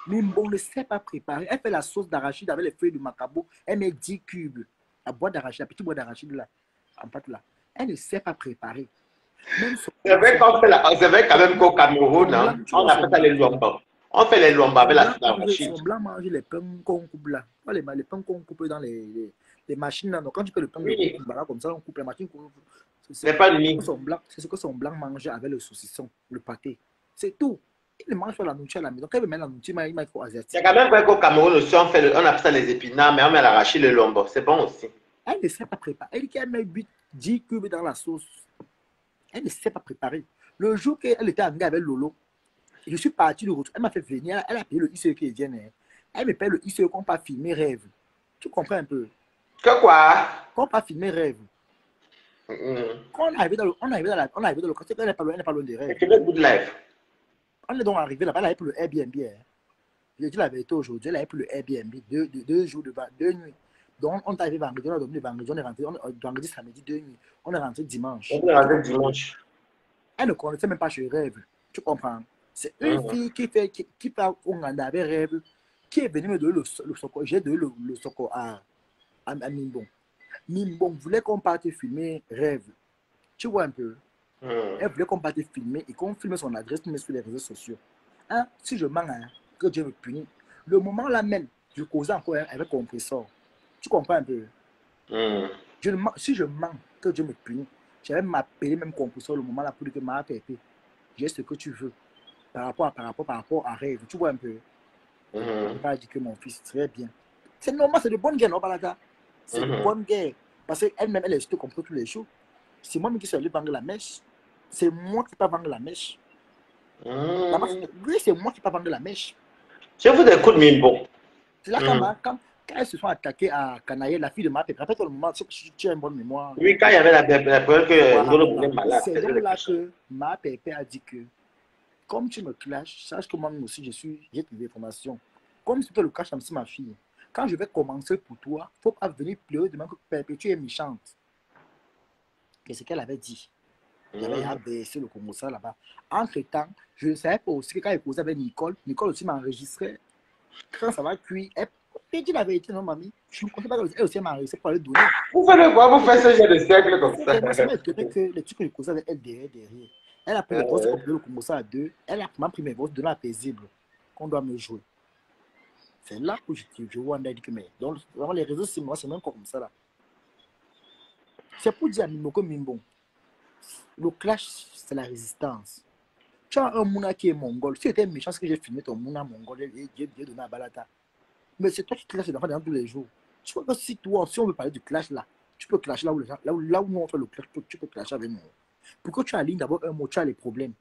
Mimbo ne sait pas préparer. Elle fait la sauce d'arachide avec les feuilles de macabo. Elle met 10 cubes. La boîte d'arachide, la petite boîte d'arachide là, en pâte là. Elle ne sait pas préparer. C'est vrai quand même qu'au Cameroun, hein, on appelle ça les lombas. On fait les lombas avec la arachide. Son blanc mange les pains qu'on coupe là. Les pains qu'on coupe dans les machines là. Donc quand tu fais le pain comme ça, on coupe la machine. C'est pas lui. C'est ce que son blanc mange avec le saucisson, le pâté. C'est tout. Il ne mange pas la nourriture à la maison. Quand il met la nourriture, il faut asiatique. C'est quand même vrai qu'au Cameroun aussi, on appelle ça les épinards, mais on met l'arachide, le lomba. C'est bon aussi. Elle ne sait pas préparer. Elle dit qu'elle met 10 cubes dans la sauce. Elle ne sait pas préparer. Le jour qu'elle était en avec Lolo, je suis parti de retour. Elle m'a fait venir. Elle a payé le ICE qui est bien. Elle me paye le ICE qu'on pas filmer rêve. Tu comprends un peu? Que quoi? Qu'on pas filmer rêve. Quand on est arrivé dans le quartier, elle n'est pas loin des rêves. C'est le good life. On est donc arrivé là-bas, elle avait pour le Airbnb. Je dis la vérité aujourd'hui, elle avait pour le Airbnb. 2 jours, 2 nuits. Donc, on est arrivé vendredi, on a dormi vendredi, on est rentré vendredi, samedi, 2 nuits. On est rentré dimanche. On est rentré dimanche. Elle ne connaissait même pas chez Rêve. Tu comprends? C'est une fille qui parle au Nganda avec Rêve, qui est venue me donner le soko. J'ai donné le soko à Mimbon. Mimbon voulait qu'on parte filmer Rêve. Tu vois un peu? Elle voulait qu'on parte filmer et qu'on filme son adresse sur les réseaux sociaux. Hein? Si je mens, hein, que Dieu me punisse. Le moment là même, je causais encore avec compresseur. Tu comprends un peu? Si je mens, que Dieu me punisse. J'avais m'appelé même compresseur le moment là pour dire que ma pépé, j'ai ce que tu veux par rapport à rêve. Tu vois un peu? Je ne pas dire que mon fils très bien. C'est normal, c'est de bonne guerre, non, Balata? C'est de bonne guerre. Parce qu'elle-même, elle est juste comme tous les jours. C'est moi qui suis allé vendre la mèche. C'est moi qui ne peux pas vendre la mèche. Oui, c'est moi qui ne peux pas vendre la mèche. Je vous écoute, Mimbo. C'est là quand elles se sont attaquées à Kanaye, la fille de ma pépé. Rappelle-toi le moment, tu as une bonne mémoire. Oui, quand il y avait la preuve que Ngolo voulait malade. C'est donc là que ma pépé a dit que, comme tu me clashes, sache que moi aussi, j'ai des informations. Comme si tu le caches, c'est ma fille. Quand je vais commencer pour toi, il ne faut pas venir pleurer demain que pépé, tu es méchante. C'est ce qu'elle avait dit. J'avais abaissé le Congo là-bas. Entre-temps, je ne savais pas aussi que quand il causait avec Nicole aussi m'a enregistré. Quand ça va cuire, elle dit la vérité, non, mamie. Je ne comptais pas qu'elle aussi m'a enregistré pour aller donner. Vous faites quoi? Vous faites ce genre de cercle comme ça? Elle que les trucs que je causais avec elle derrière. Elle a pris les grosses copies de le Congo à 2. Elle a pris mes grosses de la paisible qu'on doit me jouer. C'est là que je vois un dit que mais. Donc, vraiment, les réseaux, c'est moi, c'est même comme ça là. C'est pour dire à Mimbo que Mimbo. Le clash, c'est la résistance. Tu as un Mouna qui est mongol. Si tu étais méchant, c'est que j'ai filmé ton Mouna mongol et j'ai donné à Balata. Mais c'est toi qui clashes les enfants dans tous les jours. Tu vois que si on veut parler du clash là, tu peux clasher là où nous on fait le clash, tu peux clasher avec nous. Pourquoi tu alignes d'abord un mot, tu as les problèmes.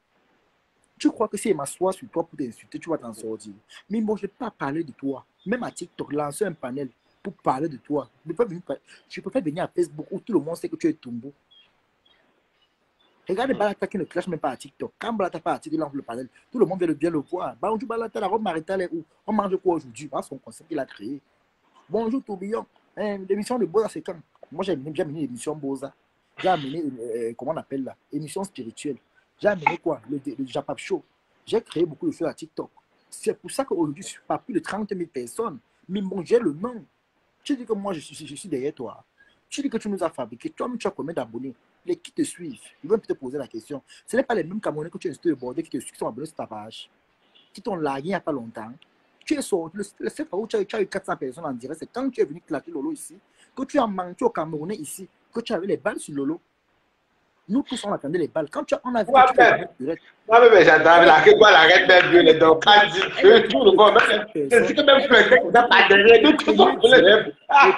Tu crois que si elle m'assoit sur toi pour t'insulter, tu vas t'en sortir. Mais moi, je ne vais pas parler de toi. Même à TikTok, lancer un panel pour parler de toi. Je peux pas venir à Facebook où tout le monde sait que tu es Tumbo. Regardez Balata qui ne clash même pas à TikTok. Quand Balata part à TikTok, il lance le panel. Tout le monde vient bien le voir. Bonjour Balata, la robe maritale est où? On mange quoi aujourd'hui? Son concept qu'il a créé. Bonjour Tourbillon. L'émission de Boza, c'est quand? Moi, j'ai amené l'émission Boza. J'ai amené, comment on appelle là? Émission spirituelle. J'ai amené quoi? Le Japap Show. J'ai créé beaucoup de choses à TikTok. C'est pour ça qu'aujourd'hui, je suis pas plus de 30 000 personnes. Mais bon, j'ai le nom. Tu dis que moi, je suis derrière toi. Tu dis que tu nous as fabriqué. Toi-même, tu as combien d'abonnés? Les qui te suivent, ils vont te poser la question. Ce n'est pas les mêmes Camerounais que tu as insulté le bordel qui sont abonnés sur ta page, qui t'ont largué il n'y a pas longtemps. Tu es sorti, le seul fois où tu as eu 400 personnes en direct, c'est quand tu es venu claquer Lolo ici, que tu as menti au Camerounais ici, que tu avais les balles sur Lolo. Nous tous, on attendait les balles. Quand on a vu que tu es direct. Mais j'entends là que quoi l'arrête même mieux les dents. Quand tout le monde, c'est que même plus que ça pas derrière de tout ça. Le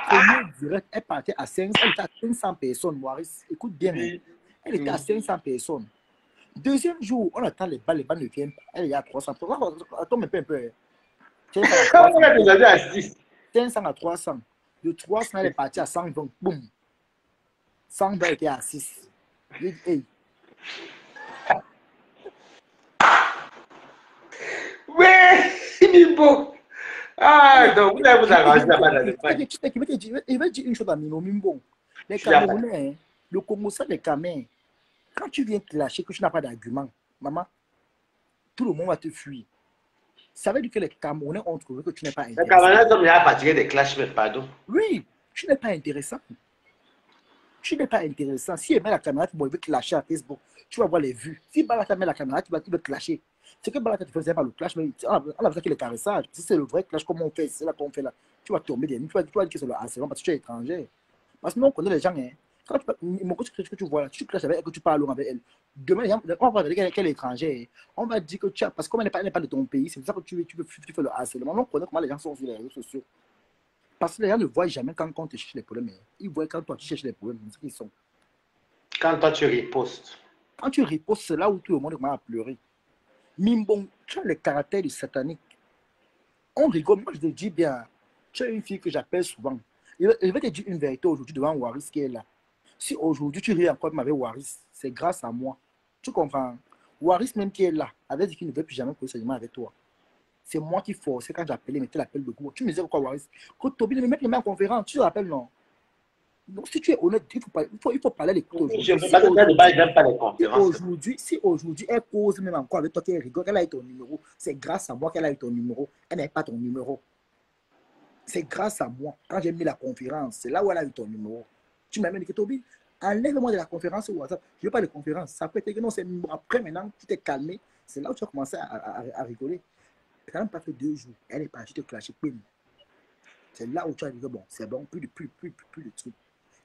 premier direct, elle partait à 500, elle était à 500 personnes, Maurice. Écoute bien, elle était à 500 personnes. Deuxième jour, on attend les balles ne viennent pas. Elle est à 300. Attends un peu. 500 à 300. De 300, elle est partie à 120. Boum. 120 était à 6. Hey. Oui, il est beau. Ah, donc vous avez vous arrangé là-bas. Il va dire une chose à Mimbo. Les Camerounais, le Congo, ça, les Camerounais, quand tu viens te lâcher, que tu n'as pas d'argument, maman, tout le monde va te fuir. Ça veut dire que les Camerounais ont trouvé que tu n'es pas intéressant. Les Camerounais sont bien fatigués des clashs, mais pardon. Oui, tu n'es pas intéressant. Tu n'es pas intéressant. Si elle met la caméra, tu vas te lâcher à Facebook, tu vas voir les vues. Si Balata met la caméra, tu vas te lâcher. C'est que Balata te faisait pas le clash, mais on a besoin qu'il y ait le caressage. Si c'est le vrai clash, comme on fait, c'est là qu'on fait là. Tu vas tomber des nuits, tu vas dire que c'est le harcèlement parce que tu es étranger. Parce que nous, on connaît les gens, hein. Quand tu vois là, tu clashes avec elle, que tu parles avec elle. Demain, on va dire qu'elle est étrangère. On va dire que tu as, parce qu'on n'est pas de ton pays, c'est pour ça que tu fais le harcèlement. On connaît comment les gens sont sur les réseaux sociaux. Parce que les gens ne voient jamais quand tu cherches les problèmes. Ils voient quand toi tu cherches les problèmes. C'est ce qu'ils sont. Quand toi tu ripostes. Quand tu ripostes, c'est là où tout le monde commence à pleurer. Mimbon, tu as le caractère du satanique. On rigole. Moi, je te dis bien, tu as une fille que j'appelle souvent. Je vais te dire une vérité aujourd'hui devant Waris qui est là. Si aujourd'hui tu ris encore avec Waris, c'est grâce à moi. Tu comprends? Waris même qui est là, avait dit qu'il ne veut plus jamais poser seulement avec toi. C'est moi qui forçais quand j'appelais, mettais l'appel de groupe. Tu me disais quoi, Waris? Que Toby ne me mette les mains en conférence, tu te rappelles, non? Donc, si tu es honnête, il faut parler les coups aujourd'hui. Je ne veux pas te débat, j'aime pas les conférences. Si aujourd'hui, elle cause même encore avec toi, qu'elle rigole, qu'elle a eu ton numéro, c'est grâce à moi qu'elle a eu ton numéro. Elle n'avait pas ton numéro. C'est grâce à moi. Quand j'ai mis la conférence, c'est là où elle a eu ton numéro. Tu m'as même dit que Toby, enlève-moi de la conférence sur WhatsApp. Je ne veux pas de conférence. Ça peut être que non, c'est après maintenant, tu t'es calmé. C'est là où tu as commencé à rigoler. Ça n'a pas fait 2 jours. Elle est partie te clasher. C'est là où tu as dit que bon, c'est bon, plus de trucs.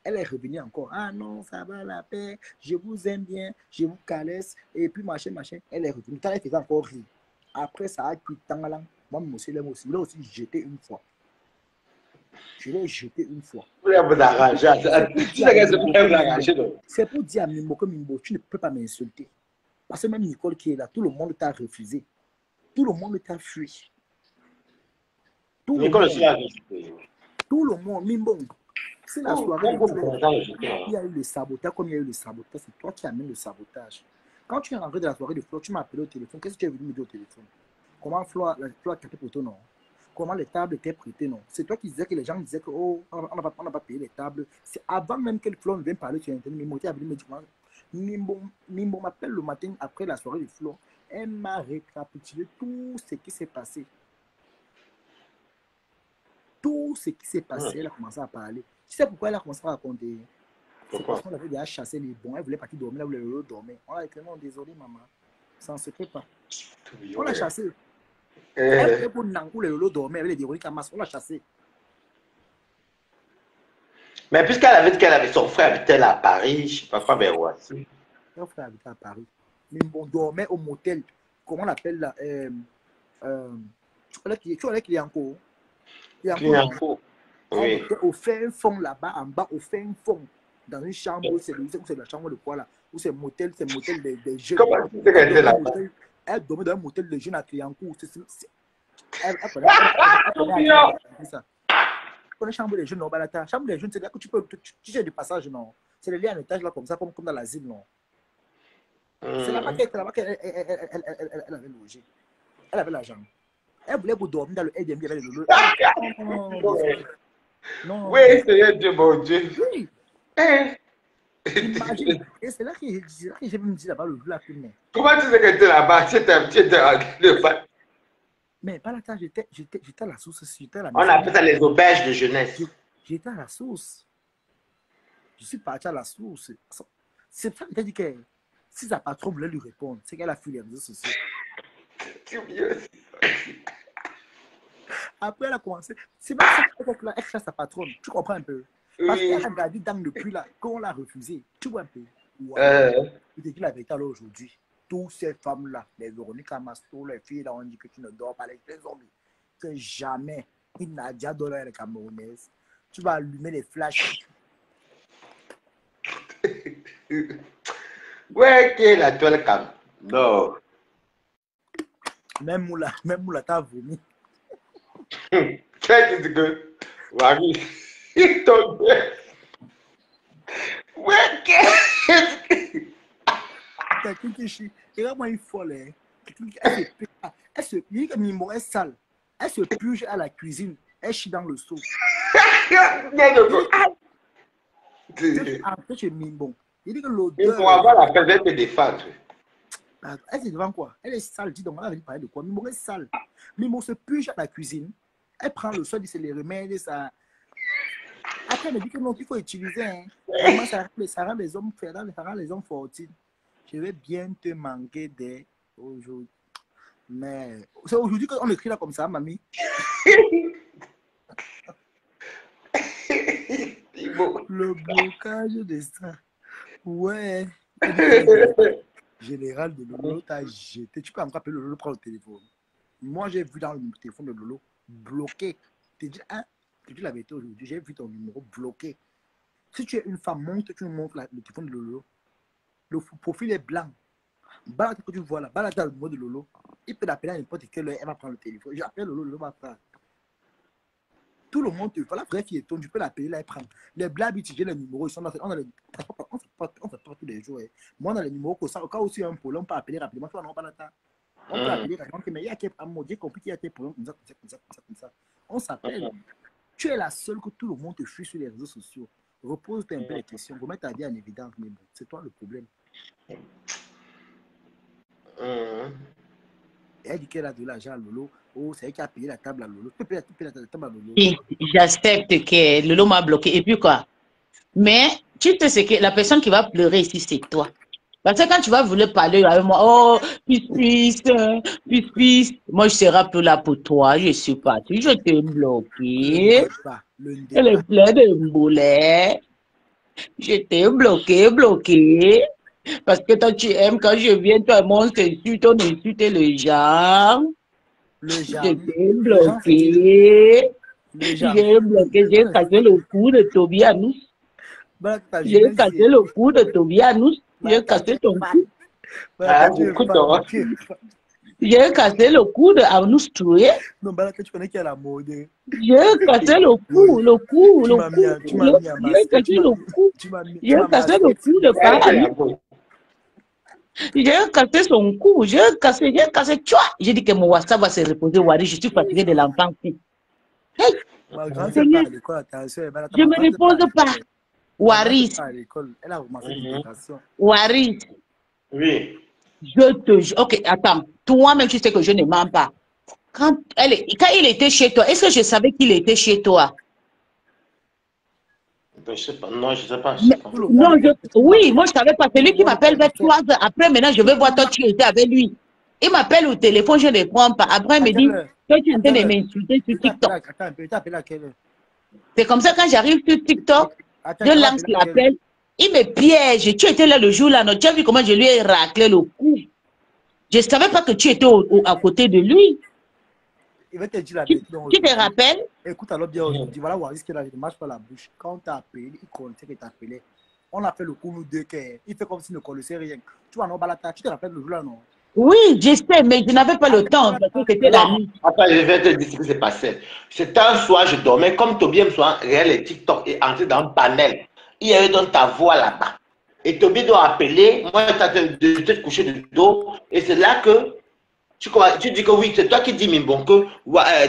Elle est revenue encore. Ah non, ça va la paix. Je vous aime bien. Je vous caresse. Et puis machin. Elle est revenue. Elle faisait encore rire. Après, ça a pris tant là. Moi, je l'ai aussi jeté une fois. Je l'ai jeté une fois. C'est pour dire à Mimbo que Mimbo, tu ne peux pas m'insulter. Parce que même Nicole qui est là, tout le monde t'a refusé. Tout le monde t'a fui. Tout le monde, Mimbo. C'est la soirée. Il y a eu le sabotage, comme il y a eu le sabotage. C'est toi qui amènes le sabotage. Quand tu es rentré de la soirée de Flo, tu m'as appelé au téléphone. Qu'est-ce que tu es venu me dire au téléphone? Comment Flo a tapé pour toi, non? Comment les tables étaient prêtées, non? C'est toi qui disais que les gens disaient que oh, on n'a pas payé les tables. C'est avant même que le Flo ne vienne parler sur Internet. Mimbo est venu me dire Mimbo m'appelle le matin après la soirée de Flo. Elle m'a récapitulé tout ce qui s'est passé. Tout ce qui s'est passé, elle a commencé à parler. Tu sais pourquoi elle a commencé à raconter? C'est parce qu'on avait déjà chassé les bons. Elle voulait partir dormir, elle voulait dormir. On a été non, désolé, maman. Ça ne se fait pas. On l'a chassé. Elle voulait pour Nangou, le lolo dormir, elle voulait dire on l'a chassé. Mais puisqu'elle avait dit qu'elle avait son frère habitait là à Paris, je ne sais pas quoi, mais ouais. Son frère habitait à Paris. Mais bon, dormait au motel. Comment on l'appelle là? Tu connais qu'il est encore? Oui. Au fin fond là-bas, en bas, au fin fond, dans une chambre où c'est la chambre de quoi là? Où c'est motel des jeunes. Comment tu sais qu'elle était là-bas? Elle dormait dans un motel de jeunes à Cliancourt. Elle connaît chambre des jeunes, non, Balata. Chambre des jeunes, c'est là que tu sais du passage, non? C'est le lien en étage là, comme ça, comme dans l'asile, non? C'est là-bas qu'elle avait logé. Elle avait l'argent. Elle voulait vous dormir dans le Airbnb avec le non. Oui, c'est Dieu, mon Dieu. Oui. Imagine. Et c'est là que je me dis là-bas le jour là. Comment tu sais que tu étais là-bas? Tu étais le bas. Mais pas là, j'étais à la source. On appelle ça les auberges de jeunesse. J'étais à la source. Je suis parti à la source. C'est ça que tu as dit que si sa patron voulait lui répondre, c'est qu'elle a fui les réseaux sociaux. Après, elle a commencé. C'est pas ça qu'elle chasse sa patronne. Tu comprends un peu? Parce qu'elle a gardé dans depuis là, qu'on l'a refusé. Tu vois un peu? Ouais. Je te dis la vérité alors aujourd'hui. Toutes ces femmes-là, les Véronique Amasto, les filles là, on dit que tu ne dors pas, les hommes, que jamais une Nadia Dola et Camerounaise, tu vas allumer les flashs. Ouais, qui est la toile cam? Non. Même Moula, t'as vomi. Qu'est-ce que Wari, il tombe. Ouais, qu'est-ce que... Quelqu'un qui chie. Et là, moi, il faut les. Elle se dit que Mimo est sale. Elle se purge à la cuisine. Elle chie dans le seau. Après, chez Mimbo. Il dit que l'odeur. Il faut avoir la peine de défendre. Elle est devant quoi? Elle est sale. Dis donc, on a envie de parler de quoi? Mimo est sale. Mimo se purge à la cuisine. Elle prend le sol, c'est les remèdes, ça. Après, elle me dit que non, il faut utiliser. Hein. Vraiment, ça rend les hommes ferdants, ça rend les hommes fortines. Je vais bien te manquer dès aujourd'hui. Mais c'est aujourd'hui qu'on écrit là comme ça, mamie. Le blocage de ça. Ouais. Général de Lolo t'a jeté. Tu peux encore appeler Lolo, prendre le téléphone. Moi, j'ai vu dans le téléphone de Lolo bloqué. Tu dis, hein, tu dis la vérité aujourd'hui. J'ai vu ton numéro bloqué. Si tu es une femme, montre, tu me montres le téléphone de Lolo. Le profil est blanc. Balade que tu vois là, balade le numéro de Lolo. Il peut l'appeler à n'importe quelle heure, elle va prendre le téléphone. J'appelle Lolo, Lolo va prendre. Tout le monde te fait. La vraie fille est tombe, tu peux l'appeler, là, elle prend. Les blagues, tu les numéros, ils sont là. On fait pas tous les jours. Moi, on a les numéros, au cas où il y a un problème, on peut appeler rapidement. Tu vois, on n'a pas le temps. On peut appeler rapidement, mais il y a quelqu'un à j'ai compris qu'il y a des problèmes comme ça. On s'appelle. Tu es la seule que tout le monde te fuit sur les réseaux sociaux. Repose-toi un peu les questions, remets ta vie en évidence, mais bon, c'est toi le problème. Elle dit qu'elle a de l'argent à Lolo. Oh, c'est elle qui a payé la table à Lolo. Tu peux payer la table à Lolo. Oui, j'accepte que Lolo m'a bloqué. Et puis quoi? Mais tu sais que la personne qui va pleurer ici, c'est toi. Parce que quand tu vas vouloir parler avec moi, oh, puis, moi je serai plus là pour toi. Je suis partie, je t'ai bloqué. Elle est pleine de boulets. Je t'ai bloqué. Parce que toi, tu aimes quand je viens, toi, mon insulte, on insulte les gens. Je t'ai bloqué. J'ai bloqué, j'ai cassé le cou de Tobianous. J'ai cassé le cou de Tobianous. J'ai cassé ton cou. J'ai cassé le cou de Arnous Touré. Non, tu connais qui a la mode. J'ai cassé le cou. J'ai cassé le cou. J'ai cassé le cou de Paris. J'ai cassé son cou, j'ai cassé, tu vois. J'ai dit que mon WhatsApp va se reposer, Wari, je suis fatigué de l'enfant. Hey! Je ne me repose pas. Waris. Waris. Oui. Je te jure. Ok, attends. Toi-même, tu sais que je ne mens pas. Quand il était chez toi, est-ce que je savais qu'il était chez toi? Je sais pas. Non, je sais pas. Non, oui, moi je savais pas. C'est lui qui m'appelle vers 3 heures. Après, maintenant, je vais voir toi, tu étais avec lui. Il m'appelle au téléphone, je ne prends pas. Après, il me dit, toi, tu es en train de m'insulter sur TikTok. C'est comme ça, quand j'arrive sur TikTok, je lance l'appel. Il me piège. Tu étais là le jour-là. Tu as vu comment je lui ai raclé le cou. Je ne savais pas que tu étais à côté de lui. Il va te dire la vérité. Tu te rappelles? Écoute, alors bien aujourd'hui, voilà Waris qui ne marche pas la bouche. Quand on t'a appelé, il connaissait qu'il t'a appelé. On a fait le coup, nous deux, il fait comme s'il ne connaissait rien. Tu vois, non, Balata, tu te rappelles le jour-là, non? Oui, je sais, mais je n'avais pas le temps parce que c'était la nuit. Attends, je vais te dire ce qui s'est passé. C'était un soir, je dormais, comme Toby me soir, regarde les TikTok et entré dans le panel. Il y avait donc ta voix là-bas. Et Toby doit appeler, moi, je te coucher de dos. Et c'est là que tu dis que oui, c'est toi qui dis, Mimbon, que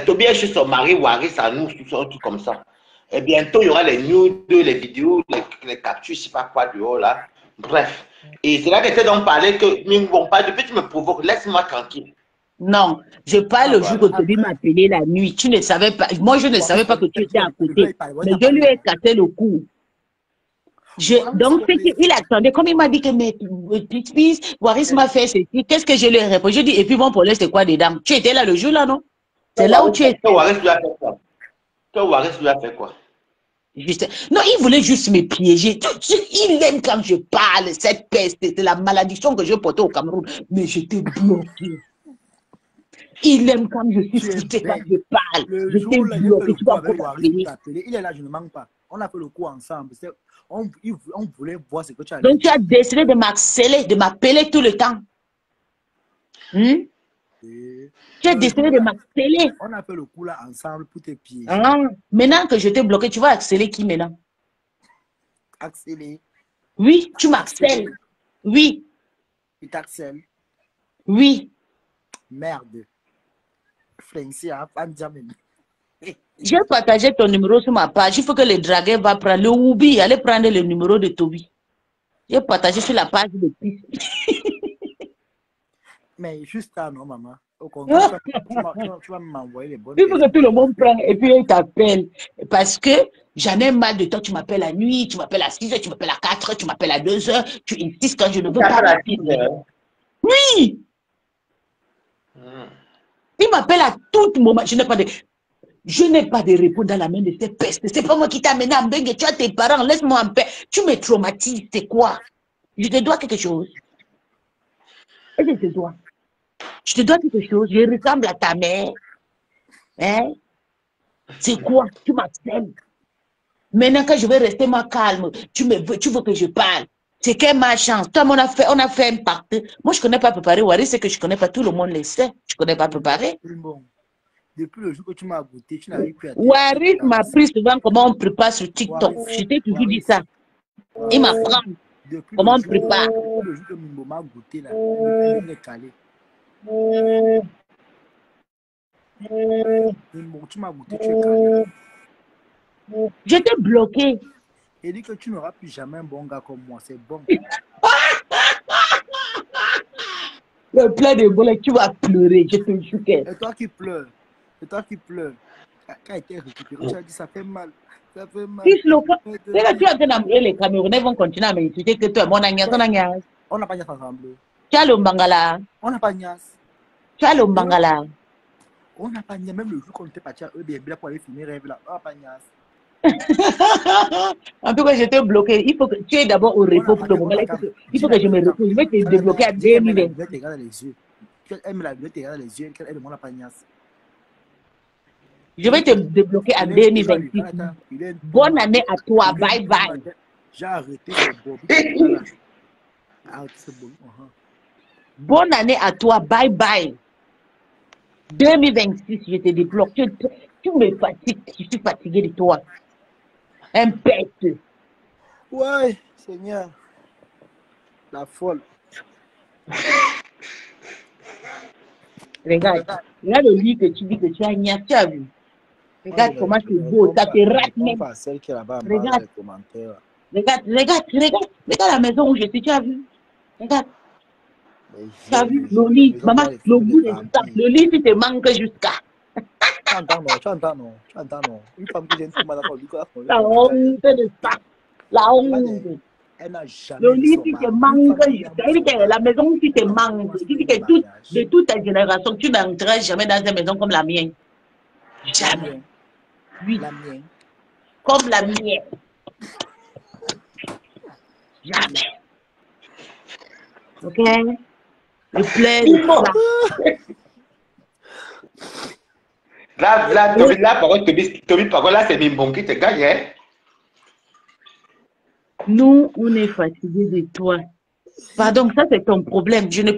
Toby est chez son mari, Waris, à nous, tout comme ça. Et bientôt, il y aura les news, les vidéos, les captures, je ne sais pas quoi, du haut là. Bref. Et c'est là que tu donc parlé que, Mimbon, pas depuis que tu me provoques, laisse-moi tranquille. Non, je parle le jour que Toby m'a appelé la nuit. Tu ne savais pas, moi, je ne savais pas que tu étais à côté. Mais je lui ai cassé le cou. Donc, il attendait, comme il m'a dit que mes Waris m'a fait ceci, qu'est-ce que je lui ai répondu? Je dis, et puis mon problème, c'est quoi dedans? Tu étais là le jour là, non? C'est là où tu es. Que Waris lui a fait quoi? Que Waris lui a fait quoi? Juste... Non, il voulait juste me piéger. Il aime quand je parle, cette peste, c'est la malédiction que je portais au Cameroun. Mais j'étais bloqué. Il aime quand je suis fouté, quand je parle. J'étais bloqué. Tu vas il est là, je ne manque pas. On a fait le coup ensemble. On voulait voir ce que tu as dit. Donc tu as décidé de m'harceler, de m'appeler tout le temps. Tu as décidé de m'harceler. On a fait le coup là ensemble pour te piéger. Maintenant que je t'ai bloqué, tu vas harceler qui maintenant? Harceler. Oui, tu m'harcèles. Oui. Il t'harcèle. Oui. Merde. Frenzy, hein, Benjamin. J'ai partagé ton numéro sur ma page. Il faut que les dragueurs va prendre le Woubi. Allez prendre le numéro de Toby. J'ai partagé sur la page de Pis. Mais juste ça, non, maman. Au contraire, tu vas m'envoyer les bonnes. Il faut que tout le monde prenne et puis il t'appelle. Parce que j'en ai mal de toi. Tu m'appelles la nuit, tu m'appelles à 6 heures, tu m'appelles à 4 heures, tu m'appelles à 2 heures. Tu insistes quand je ne veux pas. Oui. Il m'appelle à tout moment. Je n'ai pas de repos dans la main de ces pestes. C'est pas moi qui t'ai amené à Mbengue. Tu as tes parents, laisse-moi en paix. Tu me traumatises, c'est quoi? Je te dois quelque chose. Et je te dois. Je te dois quelque chose. Je ressemble à ta mère. Hein? C'est quoi? Tu m'harcèles. Maintenant que je vais rester moi calme, tu veux que je parle. C'est quelle ma chance? Toi, on a fait un pacte. Moi, je ne connais pas préparer. Waris, c'est que je ne connais pas. Tout le monde le sait. Je ne connais pas préparer. Bon. Depuis le jour que tu m'as goûté, tu n'arrives plus à... Waris m'a appris souvent comment on prépare sur TikTok. Je t'ai toujours dit ça. Il m'apprend comment on prépare. Depuis le jour que Mimbo m'a goûté, là, il est calé. Mimbo, tu m'as goûté, tu es calé. J'étais bloqué. Il dit que tu n'auras plus jamais un bon gars comme moi. C'est bon. Le plein de bolets, tu vas pleurer. Je te jure. Et toi qui pleures. Et toi qui pleures. Quand il était récupéré, tu as dit ça fait mal. Ça fait mal. C'est là tu es en train d'amener les Camerounais vont continuer à m'insulter que toi, mon agnas, ton agnas. On n'a pas Nias ensemble. Tu as le Mbangala. On n'a pas Nias. Tu as le Mbangala. On n'a pas Nias. Même le jour qu'on était parti à EBM pour aller filmer rêve là. On n'a pas Nias. En tout cas, j'étais bloqué. Il faut que tu es d'abord au repos pour le moment. Il faut que je me repose. Je vais te débloquer à 2020. Elle me l'a vu, tu regardes les yeux. Elle demande la pagnasse. Je vais te débloquer en 2026. Bonne année à toi. Bye bye. J'ai arrêté ce bon. Bonne année à toi. Bye bye. 2026, je te débloque. Tu me fatigues. Je suis fatigué de toi. Un pète. Ouais, Seigneur. La folle. Regarde le lit que tu dis que tu as gna, tu as vu. Regarde comment c'est beau, ça te rate même. Regarde la maison où je suis, tu as vu. Regarde. Tu as vu le lit, maman, le goût de ça. Le lit, tu te manques jusqu'à. Tu entends non. Une femme qui vient de la honte de ça. La honte. Le lit, tu te manques jusqu'à. La maison où tu te manques. Tu dis que de toute ta génération, tu n'entreras jamais dans une maison comme la mienne. Jamais. Oui. La mienne. Comme la mienne. Jamais. Ok? Le plaid. Là, Toby, par contre, là, c'est Mimbon qui te gagne, hein? Nous, on est fatigués de toi. Pardon, ça c'est ton problème. Je ne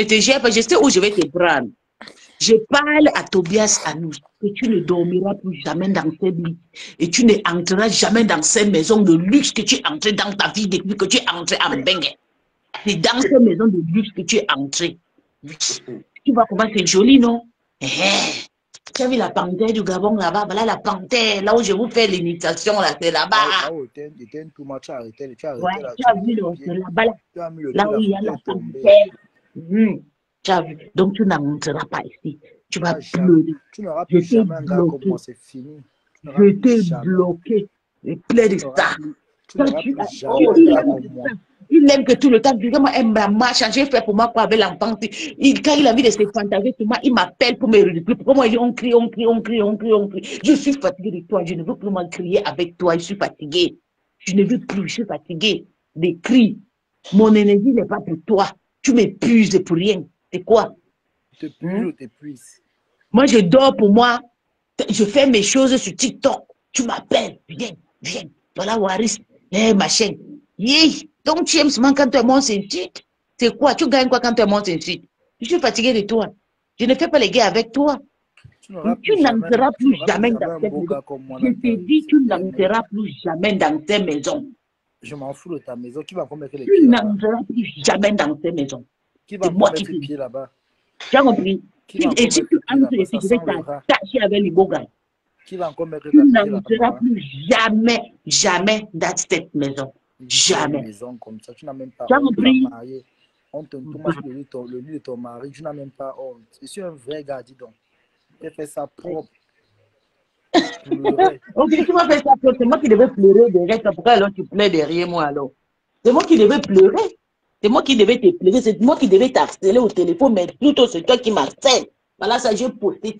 te gère pas. Je sais où je vais te prendre. Je parle à Tobias Anous que tu ne dormiras plus jamais dans cette nuit et tu ne entreras jamais dans ces maisons de luxe que tu es entré dans ta vie depuis que tu es entré à Mbengue. C'est dans ces maisons de luxe que tu es entré. Tu vois comment c'est joli, non? Tu as vu la panthère du Gabon là-bas? Voilà la panthère, là où je vous fais l'initiation, là, c'est là-bas. Tu as arrêté. Ouais, tu as vu, c'est là-bas, là où il y a la panthère. Tu as vu. Donc, tu n'entreras pas ici. Tu vas pleurer. Tu n'auras plus jamais un gars comme moi, c'est fini. Je t'ai bloqué. Et plein de ça. Il aime que tout le temps, vraiment, elle m'a changé, fait pour moi quoi avec l'enfant. Quand il a envie de se fantasmer sur moi, il m'appelle pour me réduire. Pour moi, on crie, on crie, on crie, on crie, on crie. Je suis fatiguée de toi, je ne veux plus m'en crier avec toi, je suis fatiguée. Je ne veux plus, je suis fatiguée des cris. Mon énergie n'est pas pour toi. Tu m'épuises pour rien. C'est quoi? T'épuises ou t'épuises? Moi, je dors pour moi. Je fais mes choses sur TikTok. Tu m'appelles. Viens, viens. Voilà, Waris. Ma chaîne. Yeah. Donc, tu aimes seulement quand tu montes un site. C'est quoi? Tu gagnes quoi quand tu montes un site? Je suis fatiguée de toi. Je ne fais pas les gars avec toi. Tu n'entreras plus jamais dans un cette beau maison. gars comme moi Je dans te ta vie. dis, tu n'entreras plus jamais dans cette maison. Je m'en fous de ta maison. Qui va encore mettre les Tu pieds là-bas? n'entreras plus jamais dans cette maison. Qui va C'est encore moi mettre qui les te pieds dis. là-bas? Tu as compris? Qui va encore Et si mettre tu les pieds entres là-bas? ici, Ça je vais sent le rat. t'attacher avec les beaux gars. Qui va encore mettre Tu ta pied n'entreras là-bas? plus jamais, jamais dans cette maison. Une Jamais. maison comme ça. Tu n'as même pas Tu as honte. Tu es compris? marié. On te tombe sur le lit de ton mari. Tu n'as même pas honte. Je suis un vrai gars, dis donc. Tu fait ça propre. Pleurer. Ok, tu m'as fait ça, c'est moi qui devais pleurer derrière toi. Pourquoi alors tu pleures derrière moi alors? C'est moi qui devais pleurer. C'est moi qui devais te pleurer. C'est moi qui devais t'harceler au téléphone, mais plutôt c'est toi qui m'harcèles. Voilà, ça, j'ai posté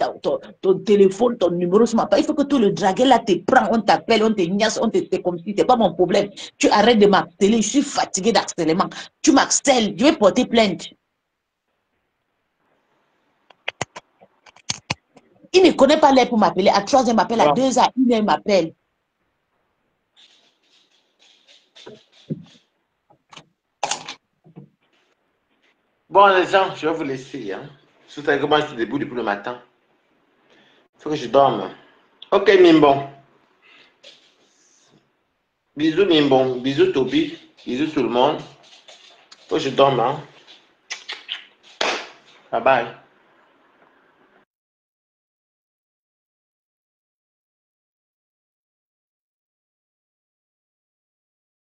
ton téléphone, ton numéro sur ma page. Il faut que tout le draguer là te prend, on t'appelle, on te niasse, on te fait comme si c'est pas mon problème. Tu arrêtes de m'harceler, je suis fatiguée d'harcèlement. Tu m'harcèles, je vais porter plainte. Il ne connaît pas l'heure pour m'appeler. À 3h, il m'appelle. À 2h, à 1h, il m'appelle. Bon, les gens, je vais vous laisser. Hein. Vous savez que moi, je suis debout depuis le matin. Il faut que je dorme. Ok, Mimbon. Bisous, Mimbon. Bisous, Toby. Bisous, tout le monde. Il faut que je dorme. Hein. Bye bye.